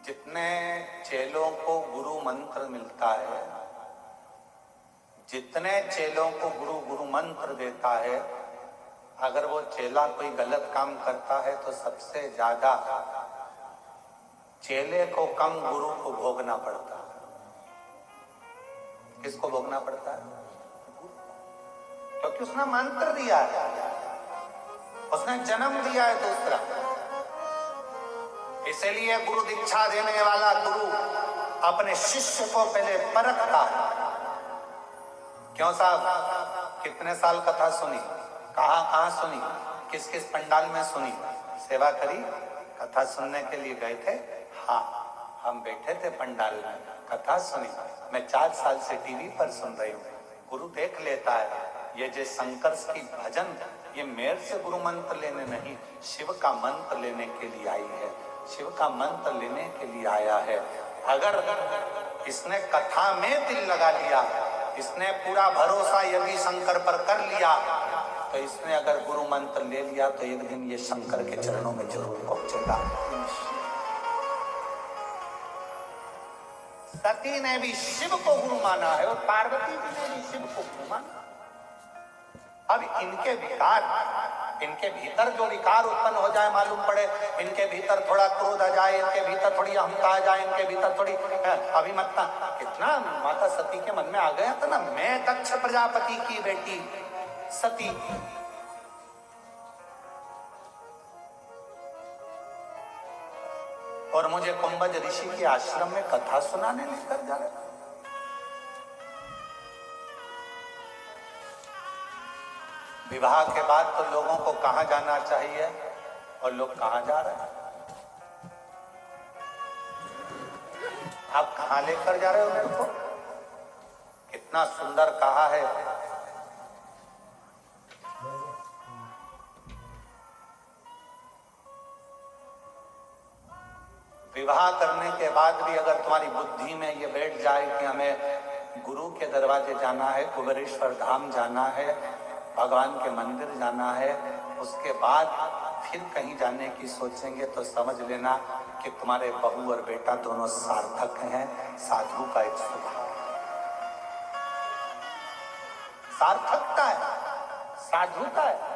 जितने चेलों को गुरु मंत्र मिलता है, जितने चेलों को गुरु गुरु मंत्र देता है, अगर वो चेला कोई गलत काम करता है तो सबसे ज्यादा चेले को कम गुरु को भोगना पड़ता है। किसको भोगना पड़ता है? क्योंकि उसने मंत्र दिया है, उसने जन्म दिया है दूसरा। इसलिए गुरु दीक्षा देने वाला गुरु अपने शिष्य को पहले परखता है। क्यों साहब, कितने साल कथा सुनी, कहाँ कहाँ सुनी, किस किस पंडाल में सुनी, सेवा करी, कथा सुनने के लिए गए थे? हाँ, हम बैठे थे पंडाल में, कथा सुनी। मैं 4 साल से टीवी पर सुन रही हूँ। गुरु देख लेता है ये जो शंकर की भजन, ये मेरे से गुरु मंत्र लेने नहीं, शिव का मंत्र लेने के लिए आई है, शिव का मंत्र लेने के लिए आया है। अगर इसने कथा में दिल लगा लिया, इसने पूरा भरोसा यदि शंकर पर कर लिया, तो इसने अगर गुरु मंत्र ले लिया तो एक दिन ये शंकर के चरणों में जरूर पहुंचेगा। सती ने भी शिव को गुरु माना है और पार्वती जी ने भी शिव को गुरु माना। अब इनके विकार, इनके भीतर जो विकार उत्पन्न हो जाए, मालूम पड़े इनके भीतर थोड़ा क्रोध आ जाए, इनके भीतर थोड़ी अहंता आ जाए, इनके भीतर थोड़ी अभिमतता, कितना माता सती के मन में आ गया था ना, मैं दक्ष प्रजापति की बेटी सती, और मुझे कुंभज ऋषि के आश्रम में कथा सुनाने लेकर जा रहे। विवाह के बाद तो लोगों को कहां जाना चाहिए और लोग कहां जा रहे हैं? आप कहां लेकर जा रहे हो मेरे को? कितना सुंदर कहा है, विवाह करने के बाद भी अगर तुम्हारी बुद्धि में ये बैठ जाए कि हमें गुरु के दरवाजे जाना है, कुबेरेश्वर धाम जाना है, भगवान के मंदिर जाना है, उसके बाद फिर कहीं जाने की सोचेंगे, तो समझ लेना कि तुम्हारे बहू और बेटा दोनों सार्थक हैं। साधु का एक स्वभाव सार्थकता है, साधुता है।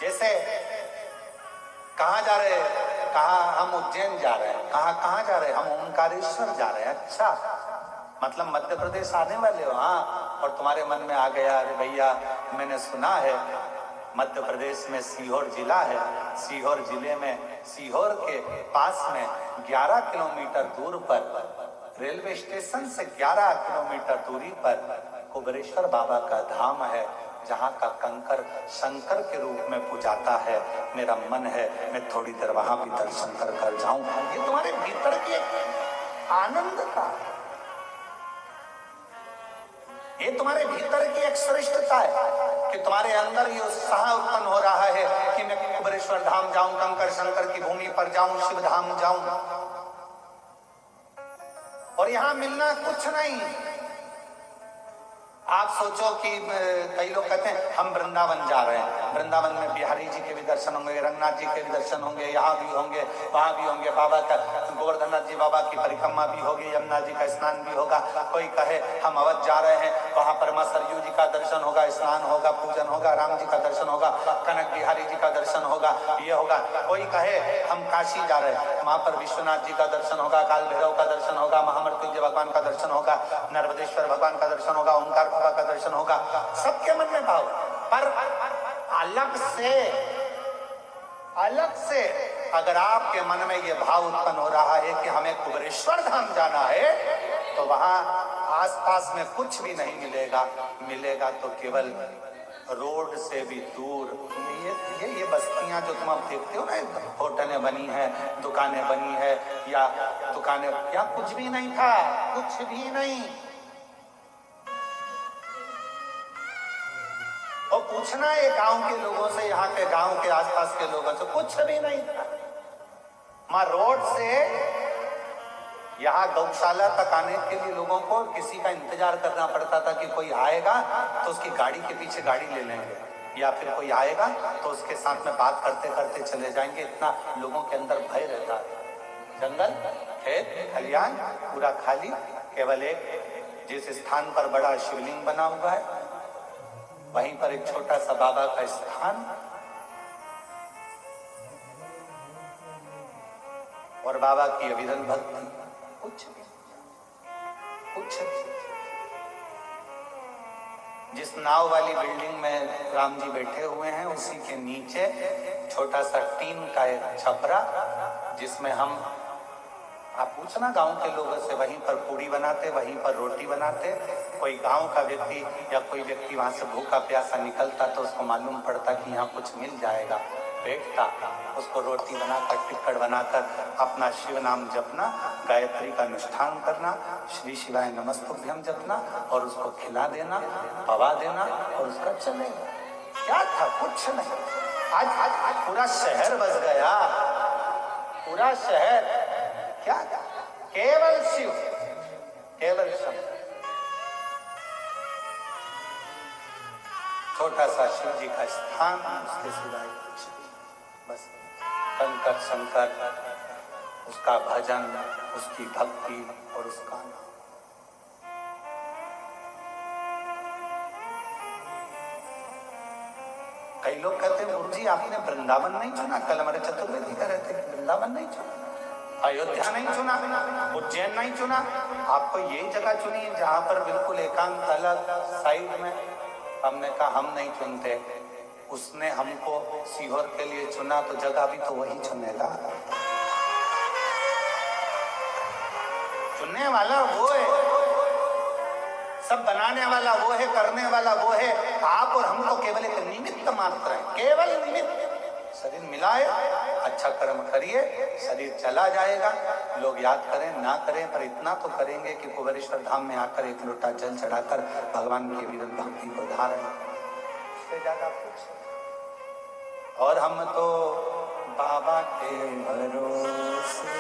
जैसे कहाँ जा रहे हैं? कहा हम उज्जैन जा रहे हैं। कहाँ जा रहे हैं? हम ओंकारेश्वर जा रहे हैं। अच्छा, मतलब मध्य प्रदेश आने वाले हो? हाँ। और तुम्हारे मन में आ गया, अरे भैया मैंने सुना है मध्य प्रदेश में सीहोर जिला है, सीहोर जिले में सीहोर के पास में 11 किलोमीटर दूर पर, रेलवे स्टेशन से 11 किलोमीटर दूरी पर कुबेरेश्वर बाबा का धाम है। जहाँ का कंकर शंकर के रूप में पूजाता है। मेरा मन है मैं थोड़ी देर वहां भी दर्शन कर जाऊं। ये तुम्हारे भीतर के आनंद का, ये तुम्हारे भीतर की एक श्रेष्ठता है कि तुम्हारे अंदर ये उत्साह उत्पन्न हो रहा है कि मैं कुबेरेश्वर धाम जाऊं, कंकर शंकर की भूमि पर जाऊं, शिव धाम जाऊं। और यहां मिलना कुछ नहीं। आप सोचो कि कई लोग कहते हैं हम वृंदावन जा रहे हैं, वृंदावन में बिहारी जी के भी दर्शन होंगे, रंगनाथ जी के भी दर्शन होंगे, यहाँ भी होंगे, वहां भी होंगे, बाबा का गोवर्धननाथ जी बाबा की परिक्रमा भी होगी, यमुना जी का स्नान भी होगा। कोई कहे हम अवध जा रहे हैं, वहां पर मां सरयू जी का दर्शन होगा, स्नान होगा, पूजन होगा, राम जी का दर्शन होगा, कनक बिहारी जी का दर्शन होगा, ये होगा। कोई कहे हम काशी जा रहे हैं, वहां पर विश्वनाथ जी का दर्शन होगा, काल भैरव का दर्शन होगा, महामृत्युंजय भगवान का दर्शन होगा, नर्मदेश्वर भगवान का दर्शन होगा, ओंकार बाबा का दर्शन होगा। सबके मन में भाव, पर अलग से अगर आपके मन में ये भाव उत्पन्न हो रहा है कि हमें कुबेरेश्वर धाम जाना है, तो वहां आसपास में कुछ भी नहीं मिलेगा, मिलेगा तो केवल रोड से भी दूर ये बस्तियां जो तुम अब देखते हो ना, होटलें बनी है, दुकानें बनी है, या दुकानें, या कुछ भी नहीं था, कुछ भी नहीं। और पूछना है गांव के लोगों से, यहाँ के गांव के आसपास के लोगों से, कुछ भी नहीं था। मां रोड से यहाँ गौशाला तक आने के लिए लोगों को किसी का इंतजार करना पड़ता था कि कोई आएगा तो उसकी गाड़ी के पीछे गाड़ी ले लेंगे, या फिर कोई आएगा तो उसके साथ में बात करते करते चले जाएंगे। इतना लोगों के अंदर भय रहता है। जंगल, खेत, खलियान पूरा खाली, केवल एक जिस स्थान पर बड़ा शिवलिंग बना हुआ है वहीं पर एक छोटा सा बाबा का स्थान, और बाबा की अविरल भक्ति, कुछ जिस नाव वाली बिल्डिंग में राम जी बैठे हुए हैं उसी के नीचे छोटा सा टीन का एक छपरा, जिसमें हम, आप पूछना गांव के लोगों से, वहीं पर पूड़ी बनाते, वहीं पर रोटी बनाते। कोई गांव का व्यक्ति या कोई व्यक्ति वहां से भूखा प्यासा निकलता तो उसको मालूम पड़ता कि यहाँ कुछ मिल जाएगा, बैठता, उसको रोटी बनाकर, टिक्कड़ बनाकर अपना शिव नाम जपना, गायत्री का अनुष्ठान करना, श्री शिवाय नमस्तुभ्यम जपना और उसको खिला देना, पवा देना और उसका चलेगा। क्या था? कुछ नहीं। आज पूरा शहर बस गया, पूरा शहर। क्या? केवल शिव, केवल शिव। छोटा सा शिव जी का स्थान, उसके सिवाय कुछ नहीं। बस कंकर शंकर, उसका भजन, उसकी भक्ति और उसका नाम। कई लोग कहते हैं गुरुजी आपने वृंदावन नहीं चुना, कल हमारे चतुर्वेदी कह रहे थे कि वृंदावन नहीं चुना, अयोध्या नहीं चुना, उज्जैन नहीं चुना, आपको यही जगह चुनी जहां पर बिल्कुल एकांत अलग साइड में। हमने कहा हम नहीं चुनते, उसने हमको सीहोर के लिए चुना तो जगह भी तो वही चुनेगा। चुनने वाला वो है, सब बनाने वाला वो है, करने वाला वो है। आप और हम तो केवल एक निमित्त मात्र हैं, केवल निमित्त। शरीर मिलाए, अच्छा कर्म करिए, शरीर चला जाएगा। लोग याद करें ना करें, पर इतना तो करेंगे कि कुबेरेश्वर धाम में आकर एक लोटा जल चढ़ाकर भगवान की विरल भक्ति को धारण, इससे ज्यादा कुछ। और हम तो बाबा के भरोसे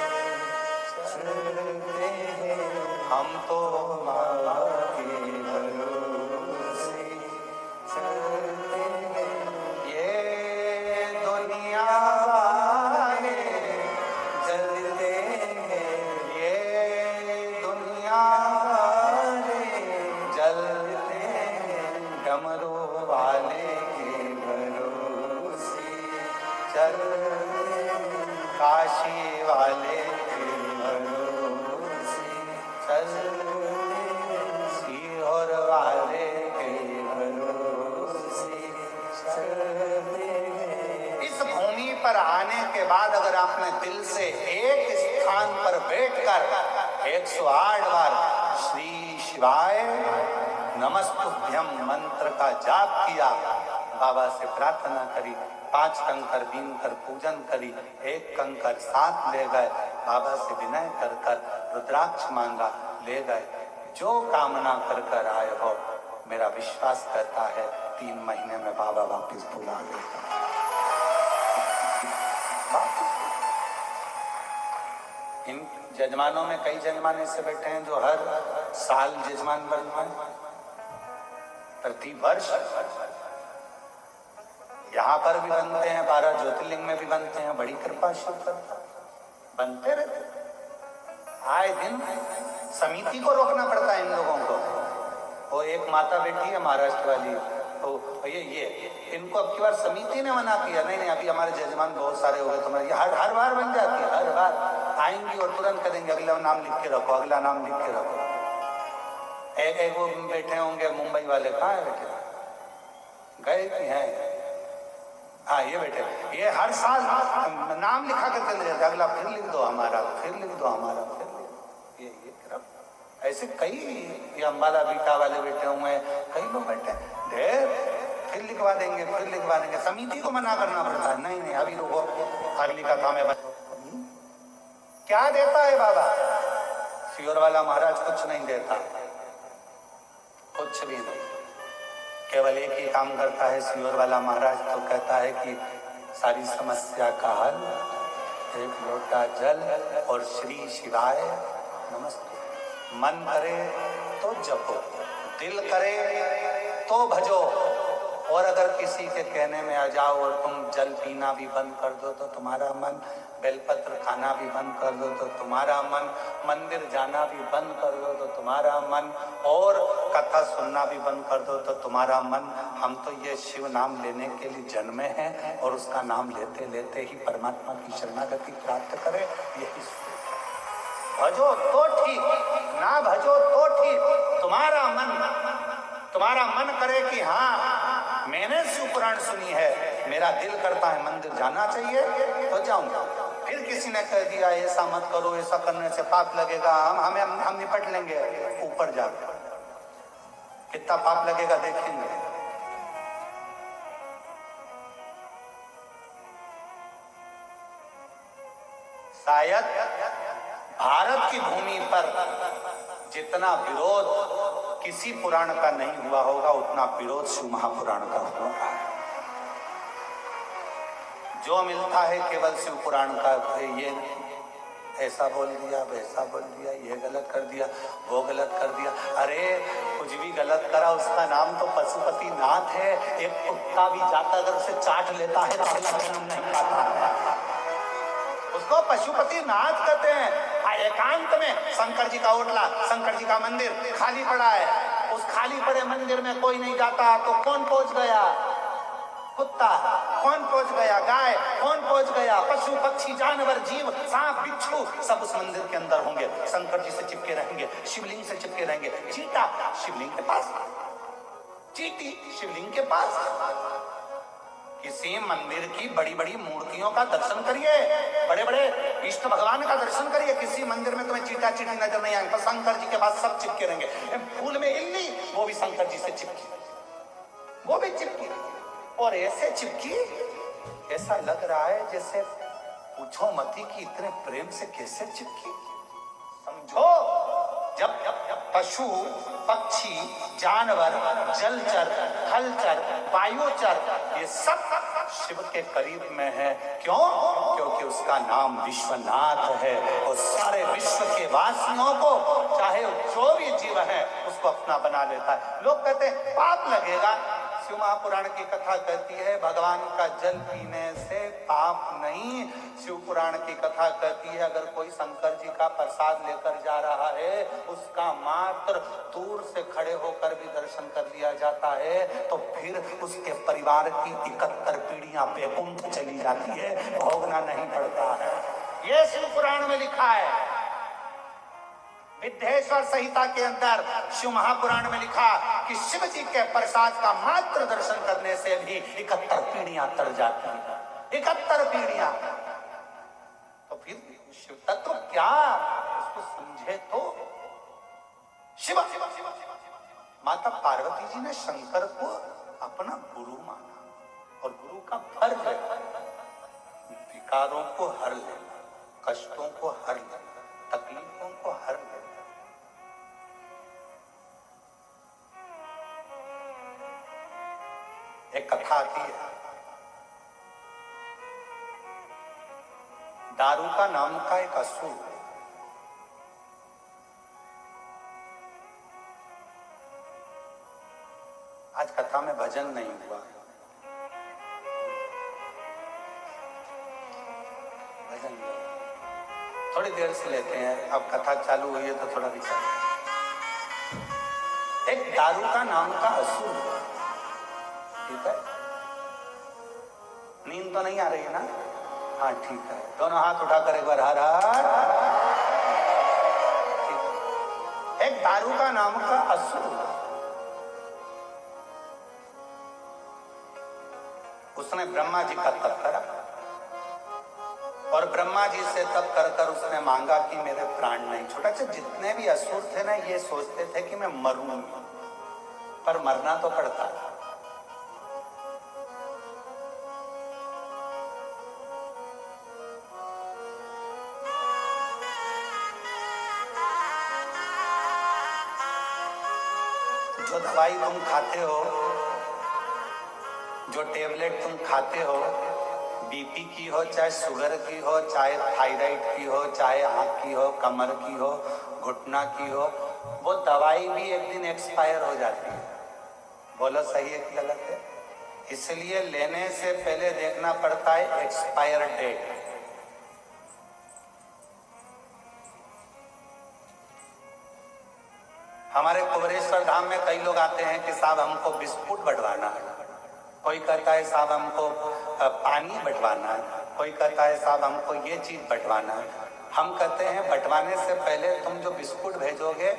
चलते हैं, हम तो बाबा के भरोसे चलते हैं। ये दुनिया वाले जलते हैं, ये दुनिया वाले जलते हैं, डमरू वाले के भरोसे चलते हैं, काशी वाले के भरोसे चलते हैं, सीहोर वाले के भरोसे चलते हैं। इस भूमि पर आने के बाद अगर आपने दिल से एक स्थान पर बैठकर 108 बार श्री शिवाय नमस्तुभ्यम मंत्र का जाप किया, बाबा से प्रार्थना करी, 5 कंकर बीन कर पूजन करी, 1 कंकर साथ ले गए, बाबा से विनय कर कर रुद्राक्ष मांगा, ले गए। जो कामना कर कर आए हो, मेरा विश्वास करता है 3 महीने में बाबा वापिस बुला लेगा। इन जजमानों में कई जजमान ऐसे बैठे हैं जो हर साल जजमान बनवाए, प्रति वर्ष यहाँ पर भी बनते हैं, 12 ज्योतिर्लिंग में भी बनते हैं, बड़ी कृपा शिव करता, बनते रहते। आए दिन समिति को रोकना पड़ता है इन लोगों को। वो एक माता बेटी है महाराष्ट्र वाली, तो ये इनको अब की बार समिति ने मना किया, नहीं अभी हमारे जजमान बहुत सारे हो गए, तुम्हारे ये हर बार बन जाती है, हर बार आएंगी और तुरंत करेंगे अगला नाम लिख के रखो, अगला नाम लिख के रखो। एक वो बैठे होंगे मुंबई वाले, कहाँ है बैठे, गए कि हैं? हाँ ये बैठे, ये हर साल नाम लिखा कर चले जाते, अगला फिर लिख दो हमारा, फिर लिख दो हमारा, फिर लिख ये ऐसे कई, ये अम्बाला बीटा वाले बैठे हुए हैं, कई लोग बैठे हैं, ढेर, फिर लिखवा देंगे, फिर लिखवा देंगे। समिति को मना करना पड़ता है, नहीं अभी रुको, अगली का काम है। क्या देता है बाबा? सियोर वाला महाराज कुछ नहीं देता, कुछ भी नहीं, केवल एक ही काम करता है सियोर वाला महाराज, तो कहता है कि सारी समस्या का हल 1 लोटा जल और श्री शिवाय नमस्ते। मन करे तो जपो, दिल करे तो भजो, और अगर किसी के कहने में आ जाओ और तुम जल पीना भी बंद कर दो तो तुम्हारा मन, बेलपत्र खाना भी बंद कर दो तो तुम्हारा मन, मंदिर जाना भी बंद कर दो तो तुम्हारा मन, और कथा सुनना भी बंद कर दो तो तुम्हारा मन। हम तो ये शिव नाम लेने के लिए जन्मे हैं और उसका नाम लेते लेते ही परमात्मा की शरणागति प्राप्त करें, यही भजो तो ठीक, ना भजो तो ठीक। तुम्हारा मन करे कि हाँ मैंने शिव पुराण सुनी है, मेरा दिल करता है मंदिर जाना चाहिए, तो जाऊंगा। फिर किसी ने कह दिया ऐसा मत करो, ऐसा करने से पाप लगेगा, हम निपट लेंगे, ऊपर जाकर कितना पाप लगेगा देखेंगे। शायद भारत की भूमि पर जितना विरोध किसी पुराण का नहीं हुआ होगा, उतना विरोध शिव महापुराण का हुआ है। जो मिलता है केवल शिव पुराण का, ये ऐसा बोल दिया, वैसा बोल दिया, ये गलत कर दिया, वो गलत कर दिया। अरे कुछ भी गलत करा, उसका नाम तो पशुपति नाथ है। एक कुत्ता भी जाता अगर उसे चाट लेता है तो अगला जन्म नहीं पाता है, उसको पशुपति नाथ कहते हैं। एकांत में शंकर जी का ओटला, शंकर जी का मंदिर खाली पड़ा है, उस खाली पड़े मंदिर में कोई नहीं जाता, तो कौन पहुंच गया? कुत्ता। कौन पहुंच गया? गाय। कौन पहुंच गया? पशु पक्षी जानवर जीव सांप बिच्छू सब उस मंदिर के अंदर होंगे, शंकर जी से चिपके रहेंगे, शिवलिंग से चिपके रहेंगे। चीता शिवलिंग के पास, चींटी शिवलिंग के पास। किसी मंदिर की बड़ी बड़ी मूर्तियों का दर्शन करिए, बड़े बड़े इष्ट भगवान का दर्शन करिए, किसी मंदिर में तुम्हें चीटा चीटी नजर नहीं आएंगे, शंकर जी के पास सब चिपके रहेंगे। फूल में इल्ली, वो भी शंकर जी से चिपकी, वो भी चिपकी, और ऐसे चिपकी ऐसा लग रहा है जैसे पूछो मती कि इतने प्रेम से कैसे चिपकी। समझो, जब पशु पक्षी जानवर जलचर थलचर वायुचर ये सब शिव के करीब में है, क्यों? क्योंकि उसका नाम विश्वनाथ है, और सारे विश्व के वासियों को चाहे जो भी जीव है उसको अपना बना लेता है। लोग कहते हैं पाप लगेगा, शिव महापुराण की कथा कहती है भगवान का जल पीने से पाप नहीं। शिव पुराण की कथा कहती है अगर कोई शंकर जी का प्रसाद लेकर जा रहा है, उसका मात्र दूर से खड़े होकर भी दर्शन कर लिया जाता है, तो फिर उसके परिवार की 71 पीढ़ियां वैकुंठ चली जाती है, भोगना नहीं पड़ता है। ये शिव पुराण में लिखा है। विद्येश्वर संहिता के अंदर शिव महापुराण में लिखा कि शिव जी के प्रसाद का मात्र दर्शन करने से भी 71 पीढ़ियां तर जाती हैं, 71 पीढ़ियां। तो फिर शिव तत्व क्या, उसको समझे तो। शिव माता पार्वती जी ने शंकर को अपना गुरु माना और गुरु का फर्ज है विकारों को हर लेना, कष्टों को हर लेना, तकलीफों को हर लेना। एक कथा आती है, दारूका नाम का एक असुर, आज कथा में भजन नहीं हुआ, भजन थोड़ी देर से लेते हैं, अब कथा चालू हुई है तो थोड़ा विचार। एक दारूका नाम का असुर, ठीक है, नींद तो नहीं आ रही है ना? हाँ ठीक है, दोनों हाथ उठाकर एक बार हर हर। एक दारूका नाम का असुर, उसने ब्रह्मा जी का तप करा और ब्रह्मा जी से तप कर कर उसने मांगा कि मेरे प्राण नहीं छूटा। अच्छा, जितने भी असुर थे ना, ये सोचते थे कि मैं मरूं, पर मरना तो पड़ता था। जो दवाई तुम खाते हो, जो टेबलेट तुम खाते हो, बीपी की हो, चाहे शुगर की हो, चाहे थायराइड की हो, चाहे आंख की हो, कमर की हो, घुटना की हो, वो दवाई भी एक दिन एक्सपायर हो जाती है। बोलो सही है कि गलत है? इसलिए लेने से पहले देखना पड़ता है एक्सपायर डेट। हमारे कुबरेश्वर धाम में कई लोग आते हैं कि साहब हमको बिस्कुट बंटवाना है, कोई कहता है साहब हमको पानी बंटवाना है, कोई कहता है साहब हमको ये चीज बंटवाना है। हम कहते हैं बंटवाने से पहले तुम जो बिस्कुट भेजोगे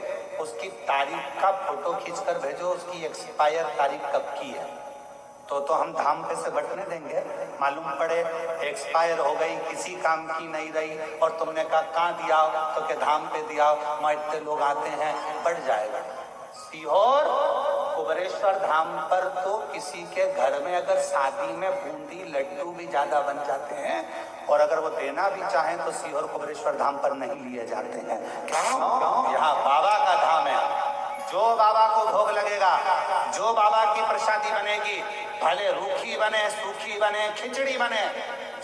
उसकी तारीख का फोटो खींचकर भेजो, उसकी एक्सपायर तारीख कब की है, तो हम धाम पे से बंटने देंगे। मालूम पड़े एक्सपायर हो गई, किसी काम की नहीं रही और तुमने कहा कहाँ दिया, तो के धाम पे दिया, वहाँ इतने लोग आते हैं, बढ़ जाएगा। सीहोर कुबरेश्वर धाम पर तो किसी के घर में अगर शादी में बूंदी लड्डू भी ज्यादा बन जाते हैं और अगर वो देना भी चाहें तो सीहोर कुबरेश्वर धाम पर नहीं लिए जाते हैं। क्यों? यहाँ बाबा का धाम है। जो बाबा को भोग लगेगा, जो बाबा की प्रसादी बनेगी, भले रूखी बने, सूखी बने, खिचड़ी बने,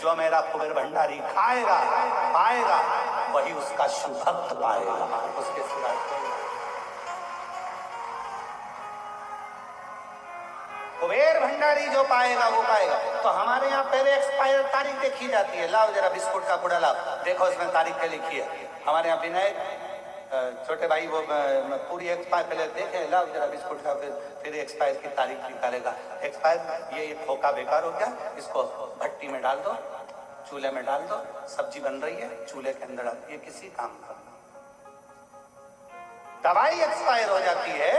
जो मेरा कुबेर भंडारी खाएगा पाएगा वही उसका शुभ भक्त पाएगा। उसके सिवा कुबेर भंडारी जो पाएगा वो पाएगा। तो हमारे यहाँ पहले एक्सपायर तारीख देखी जाती है। लाओ जरा बिस्कुट का पुड़ा लाओ, देखो इसमें तारीख क्या लिखी है। हमारे यहाँ विनय छोटे भाई वो पूरी एक्सपायर पहले देखे, लाओ जरा बिस्कुट का, फिर एक्सपायर की तारीख निकालेगा। एक्सपायर ये खोखा बेकार हो गया, इसको भट्टी में डाल दो, चूल्हे में डाल दो, सब्जी बन रही है चूल्हे के अंदर डाल, ये किसी काम का। दवाई एक्सपायर हो जाती है,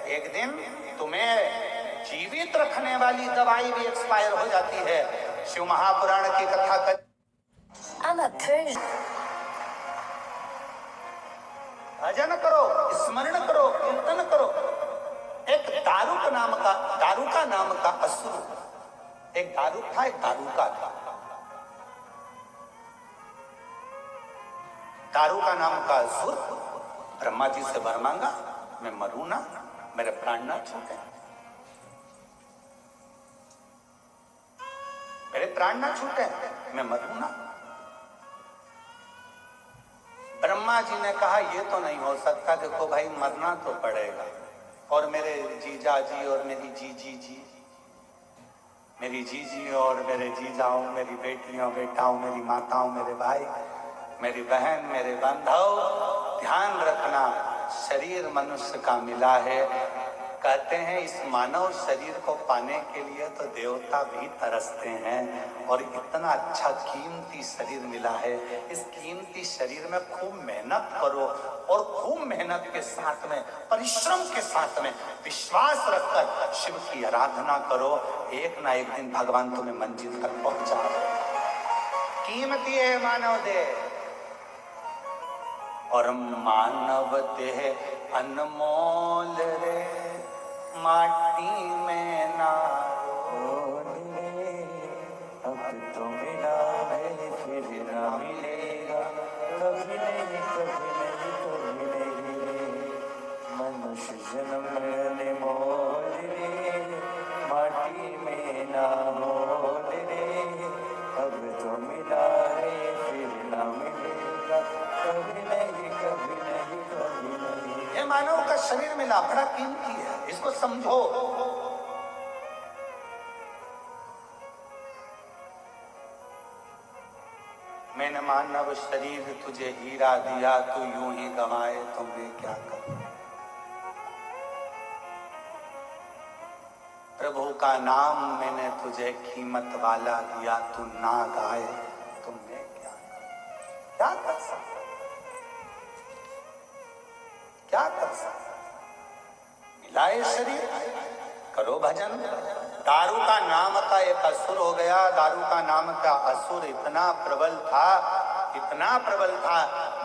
एक दिन तुम्हें जीवित रखने वाली दवाई भी एक्सपायर हो जाती है। शिव महापुराण की कथा भजन करो, स्मरण करो, कीर्तन करो। एक दारूका नाम का असुर, एक दारूक था, एक दारूका था। दारूका नाम का असुर ब्रह्मा जी से वर मांगा, मैं मरूं ना, मेरे प्राण ना छूटे, मेरे प्राण ना छूटे, मैं मरूं ना। ब्रह्मा जी ने कहा ये तो नहीं हो सकता, देखो भाई मरना तो पड़ेगा, और मेरे जीजा जी और मेरी जीजी जी, मेरी जीजी और मेरे जीजाओं, मेरी बेटियों बेटाओं, मेरी माताओं, मेरे भाई, मेरी बहन, मेरे बांधव, ध्यान रखना शरीर मनुष्य का मिला है। कहते हैं इस मानव शरीर को पाने के लिए तो देवता भी तरसते हैं, और इतना अच्छा कीमती शरीर मिला है। इस कीमती शरीर में खूब मेहनत करो, और खूब मेहनत के साथ में, परिश्रम के साथ में, विश्वास रखकर शिव की आराधना करो। एक ना एक दिन भगवान तुम्हें मंजिल तक पहुंचा दे। कीमती है मानव देह, और मानव देह अनमोल रे। माटी में ना अब तो मिला है फिर ना मिलेगा, कभी नहीं कभी नहीं कभी नहीं रे, मनुष्य जन्म अनमोल रे, माटी में ना मोल रे, अब तो मिला है फिर ना मिलेगा, कभी नहीं कभी नहीं कभी नहीं। ये मानव का शरीर मिला बड़ा कीमती है, इसको समझो। मैंने मानव शरीर तुझे हीरा दिया, तू यूं ही गवाए तो मैं क्या करूं। प्रभु का नाम मैंने तुझे कीमत वाला दिया, तू ना गाए तो मैं क्या करूं। क्या कर सकता, क्या कर सकता। मिलाए शरीर, करो भजन। दारू का नाम का एक असुर हो गया। दारू का नाम का असुर इतना प्रबल था, इतना प्रबल था,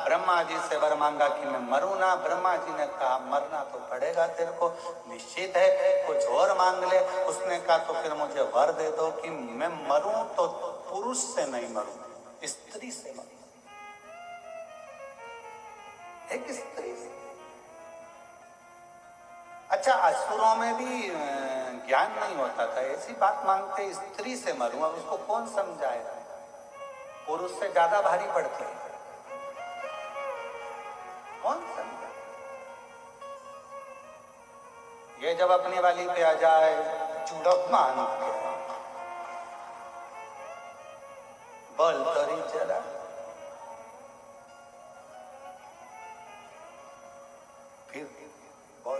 ब्रह्मा जी से वर मांगा कि मैं मरूं ना। ब्रह्मा जी ने कहा मरना तो पड़ेगा तेरे को, निश्चित है, कुछ और मांग ले। उसने कहा तो फिर मुझे वर दे दो कि मैं मरूं तो पुरुष से नहीं मरूं, स्त्री से मरूं, एक स्त्री से। अच्छा, असुरों में भी ज्ञान नहीं होता था, ऐसी बात मांगते स्त्री से मरूं। अब उसको कौन समझाएगा, पुरुष से ज्यादा भारी पड़ती है, कौन समझा। ये जब अपनी वाली पे आ जाए, चुड़क मान बोल तरी जरा, फिर बोल।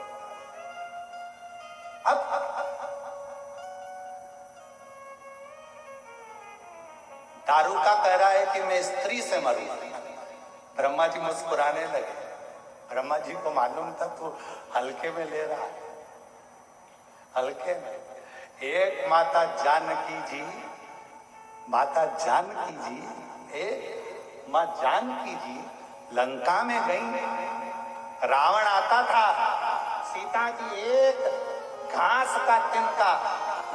अब दारू का कह रहा है कि मैं स्त्री से मरूं। ब्रह्मा जी मुस्कुराने लगे। ब्रह्मा जी को मालूम था तू हल्के में ले रहा है, हल्के में। एक माता जानकी जी, माता जानकी जी, एक माँ जानकी जी लंका में गई। रावण आता था, सीता जी एक घास का तिनका,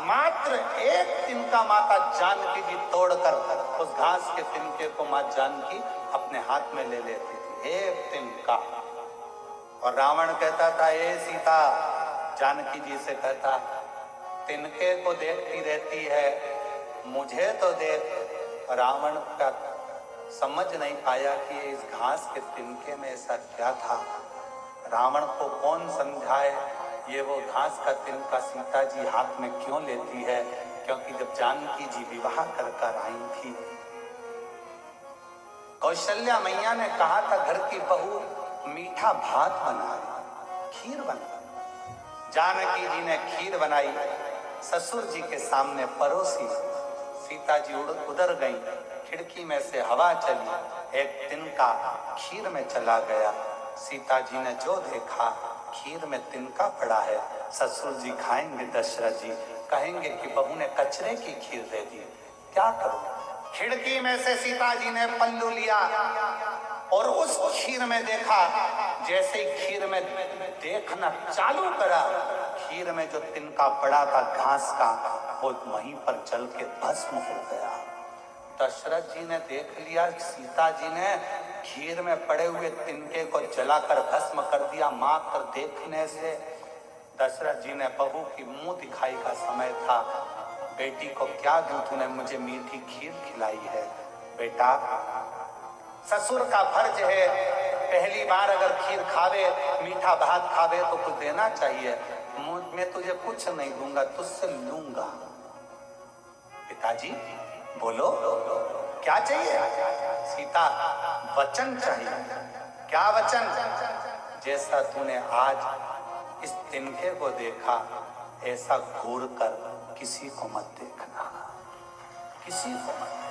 मात्र एक तिनका माता जानकी जी तोड़कर उस घास के तिनके को मां जानकी अपने हाथ में ले लेती थी, एक तिनका। और रावण कहता था, ए सीता, जानकी जी से कहता, तिनके को देखती रहती है, मुझे तो देख। रावण का समझ नहीं पाया कि इस घास के तिनके में ऐसा क्या था। रावण को कौन समझाए, ये वो घास का तिनका सीता जी हाथ में क्यों लेती है, क्योंकि जब जानकी जी विवाह कर आई थी, कौशल्या मैया ने कहा था घर की बहू मीठा भात बनाए, खीर बनाए। जानकी जी ने खीर बनाई, ससुर जी के सामने परोसी। सीता जी उधर गई, खिड़की में से हवा चली, एक तिनका खीर में चला गया। सीता जी ने जो देखा, खीर में तिनका पड़ा है। ससुर जी खाएंगे, दशरथ जी कहेंगे कि बहू ने कचरे की खीर दे दी, क्या करूं। खिड़की में से सीता जी ने पल्लू लिया और उस खीर में देखा। जैसे ही खीर में देखना चालू करा, खीर में जो तिनका पड़ा था घास का, वो वहीं पर जल के भस्म हो गया। दशरथ जी ने देख लिया, सीता जी ने खीर में पड़े हुए तिनके को जलाकर भस्म कर दिया। मात्र देखने से दशरथ जी ने बहू की मुंह दिखाई का समय था, बेटी को क्या दूं, तूने मुझे मीठी खीर खिलाई है। बेटा, ससुर का फर्ज है, पहली बार अगर खीर खावे, मीठा भात खावे तो कुछ देना चाहिए। मैं तुझे कुछ नहीं दूंगा, तुझसे लूंगा। पिताजी बोलो क्या चाहिए। सीता, वचन चाहिए। क्या वचन। जैसा तूने आज इस तिनके को देखा, ऐसा घूर कर किसी को मत देखना, किसी को मत।